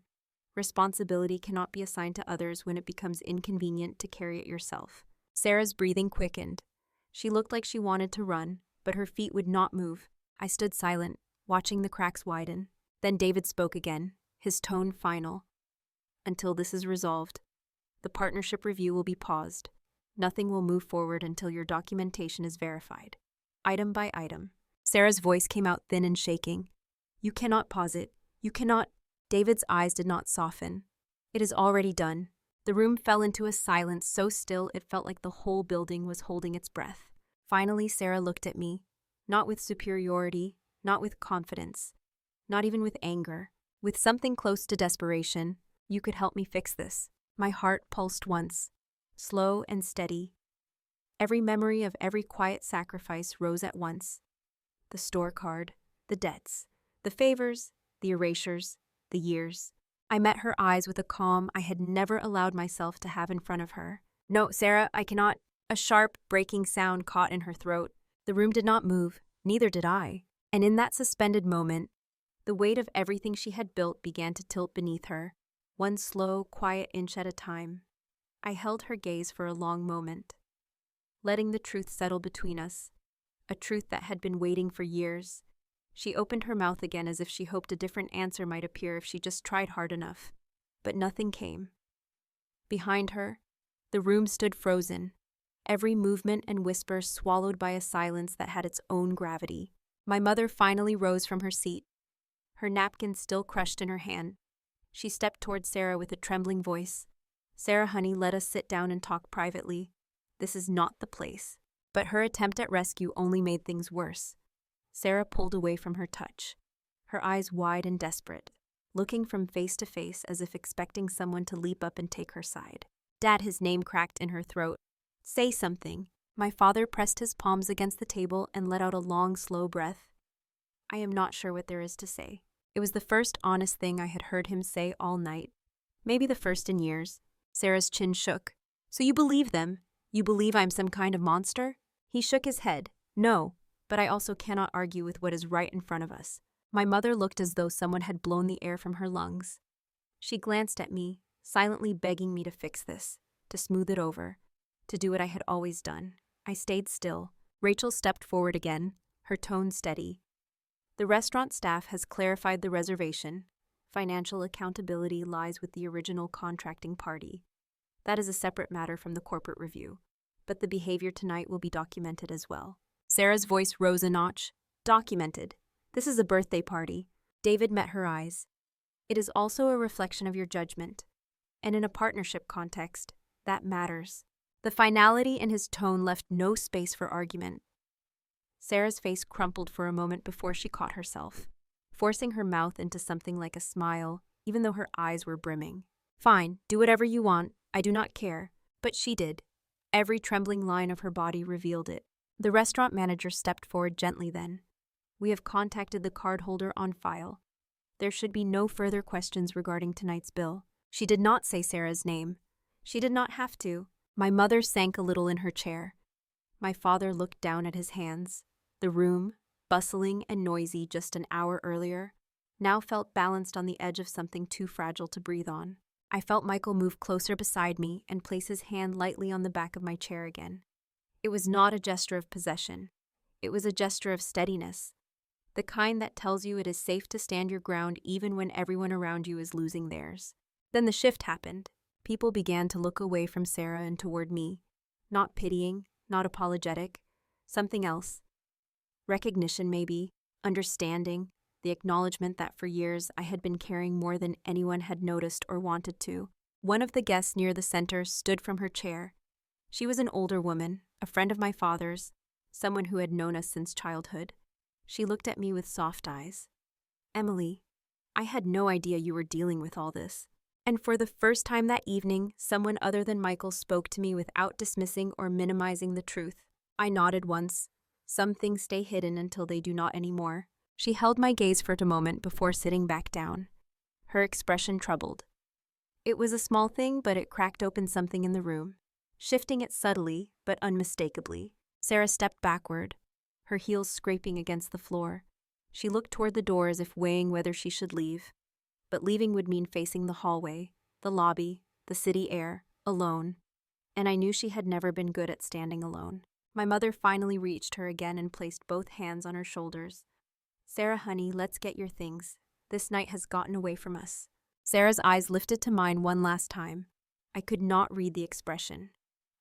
Responsibility cannot be assigned to others when it becomes inconvenient to carry it yourself. Sarah's breathing quickened. She looked like she wanted to run, but her feet would not move. I stood silent, watching the cracks widen. Then David spoke again, his tone final. Until this is resolved, the partnership review will be paused. Nothing will move forward until your documentation is verified. Item by item. Sarah's voice came out thin and shaking. You cannot pause it. You cannot. David's eyes did not soften. It is already done. The room fell into a silence so still it felt like the whole building was holding its breath. Finally, Sarah looked at me, not with superiority, not with confidence, not even with anger, with something close to desperation. You could help me fix this. My heart pulsed once, slow and steady. Every memory of every quiet sacrifice rose at once. The store card, the debts, the favors, the erasures, the years. I met her eyes with a calm I had never allowed myself to have in front of her. No, Sarah, I cannot. A sharp, breaking sound caught in her throat. The room did not move, neither did I. And in that suspended moment, the weight of everything she had built began to tilt beneath her, one slow, quiet inch at a time. I held her gaze for a long moment, letting the truth settle between us, a truth that had been waiting for years. She opened her mouth again as if she hoped a different answer might appear if she just tried hard enough. But nothing came. Behind her, the room stood frozen, every movement and whisper swallowed by a silence that had its own gravity. My mother finally rose from her seat, her napkin still crushed in her hand. She stepped toward Sarah with a trembling voice. Sarah, honey, let us sit down and talk privately. This is not the place. But her attempt at rescue only made things worse. Sarah pulled away from her touch, her eyes wide and desperate, looking from face to face as if expecting someone to leap up and take her side. Dad, his name cracked in her throat. Say something. My father pressed his palms against the table and let out a long, slow breath. I am not sure what there is to say. It was the first honest thing I had heard him say all night. Maybe the first in years. Sarah's chin shook. So you believe them? You believe I'm some kind of monster? He shook his head. No, but I also cannot argue with what is right in front of us. My mother looked as though someone had blown the air from her lungs. She glanced at me, silently begging me to fix this, to smooth it over, to do what I had always done. I stayed still. Rachel stepped forward again, her tone steady. The restaurant staff has clarified the reservation. Financial accountability lies with the original contracting party. That is a separate matter from the corporate review, but the behavior tonight will be documented as well. Sarah's voice rose a notch. Documented. This is a birthday party. David met her eyes. It is also a reflection of your judgment. And in a partnership context, that matters. The finality in his tone left no space for argument. Sarah's face crumpled for a moment before she caught herself, forcing her mouth into something like a smile, even though her eyes were brimming. Fine, do whatever you want. I do not care. But she did. Every trembling line of her body revealed it. The restaurant manager stepped forward gently then. We have contacted the cardholder on file. There should be no further questions regarding tonight's bill. She did not say Sarah's name. She did not have to. My mother sank a little in her chair. My father looked down at his hands. The room, bustling and noisy just an hour earlier, now felt balanced on the edge of something too fragile to breathe on. I felt Michael move closer beside me and place his hand lightly on the back of my chair again. It was not a gesture of possession. It was a gesture of steadiness, the kind that tells you it is safe to stand your ground even when everyone around you is losing theirs. Then the shift happened. People began to look away from Sarah and toward me, not pitying, not apologetic, something else. Recognition maybe, understanding, the acknowledgement that for years I had been caring more than anyone had noticed or wanted to. One of the guests near the center stood from her chair. She was an older woman, a friend of my father's, someone who had known us since childhood. She looked at me with soft eyes. Emily, I had no idea you were dealing with all this. And for the first time that evening, someone other than Michael spoke to me without dismissing or minimizing the truth. I nodded once. Some things stay hidden until they do not anymore. She held my gaze for a moment before sitting back down, her expression troubled. It was a small thing, but it cracked open something in the room, shifting it subtly but unmistakably. Sarah stepped backward, her heels scraping against the floor. She looked toward the door as if weighing whether she should leave. But leaving would mean facing the hallway, the lobby, the city air, alone. And I knew she had never been good at standing alone. My mother finally reached her again and placed both hands on her shoulders. "Sarah, honey, let's get your things. This night has gotten away from us." Sarah's eyes lifted to mine one last time. I could not read the expression.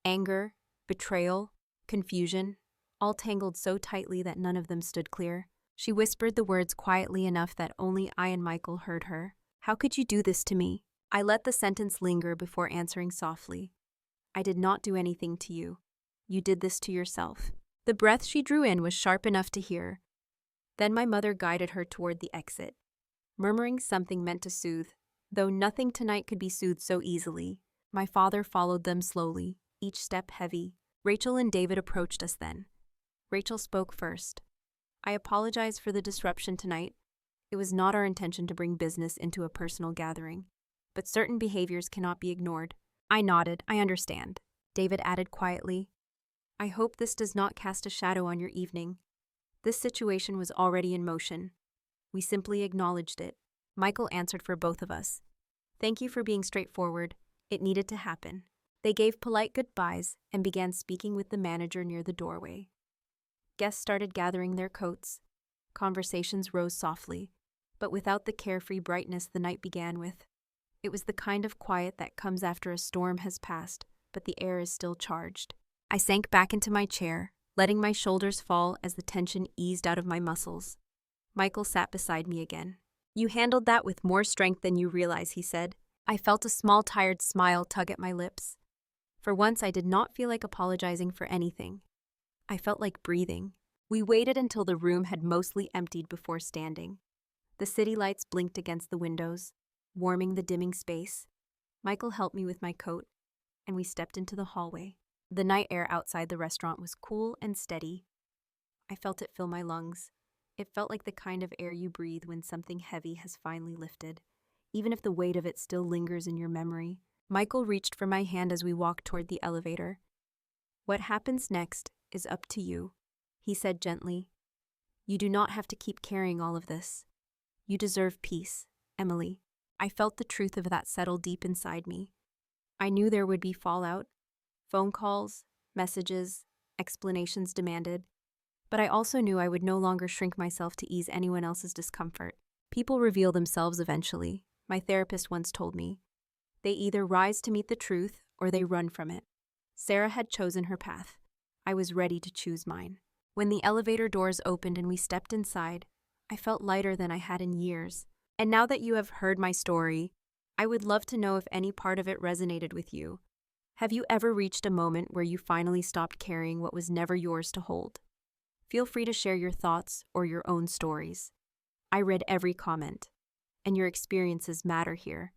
Anger, betrayal, confusion, all tangled so tightly that none of them stood clear. She whispered the words quietly enough that only I and Michael heard her. "How could you do this to me?" I let the sentence linger before answering softly. "I did not do anything to you. You did this to yourself." The breath she drew in was sharp enough to hear. Then my mother guided her toward the exit, murmuring something meant to soothe. Though nothing tonight could be soothed so easily, my father followed them slowly, each step heavy. Rachel and David approached us then. Rachel spoke first. "I apologize for the disruption tonight. It was not our intention to bring business into a personal gathering, but certain behaviors cannot be ignored." I nodded. "I understand." David added quietly, "I hope this does not cast a shadow on your evening. This situation was already in motion. We simply acknowledged it." Michael answered for both of us. "Thank you for being straightforward. It needed to happen." They gave polite goodbyes and began speaking with the manager near the doorway. Guests started gathering their coats. Conversations rose softly, but without the carefree brightness the night began with. It was the kind of quiet that comes after a storm has passed, but the air is still charged. I sank back into my chair, letting my shoulders fall as the tension eased out of my muscles. Michael sat beside me again. "You handled that with more strength than you realize," he said. I felt a small, tired smile tug at my lips. For once, I did not feel like apologizing for anything. I felt like breathing. We waited until the room had mostly emptied before standing. The city lights blinked against the windows, warming the dimming space. Michael helped me with my coat, and we stepped into the hallway. The night air outside the restaurant was cool and steady. I felt it fill my lungs. It felt like the kind of air you breathe when something heavy has finally lifted, even if the weight of it still lingers in your memory. Michael reached for my hand as we walked toward the elevator. "What happens next is up to you," he said gently. "You do not have to keep carrying all of this. You deserve peace, Emily." I felt the truth of that settle deep inside me. I knew there would be fallout, phone calls, messages, explanations demanded, but I also knew I would no longer shrink myself to ease anyone else's discomfort. People reveal themselves eventually, my therapist once told me. They either rise to meet the truth or they run from it. Sarah had chosen her path. I was ready to choose mine. When the elevator doors opened and we stepped inside, I felt lighter than I had in years. And now that you have heard my story, I would love to know if any part of it resonated with you. Have you ever reached a moment where you finally stopped carrying what was never yours to hold? Feel free to share your thoughts or your own stories. I read every comment, and your experiences matter here.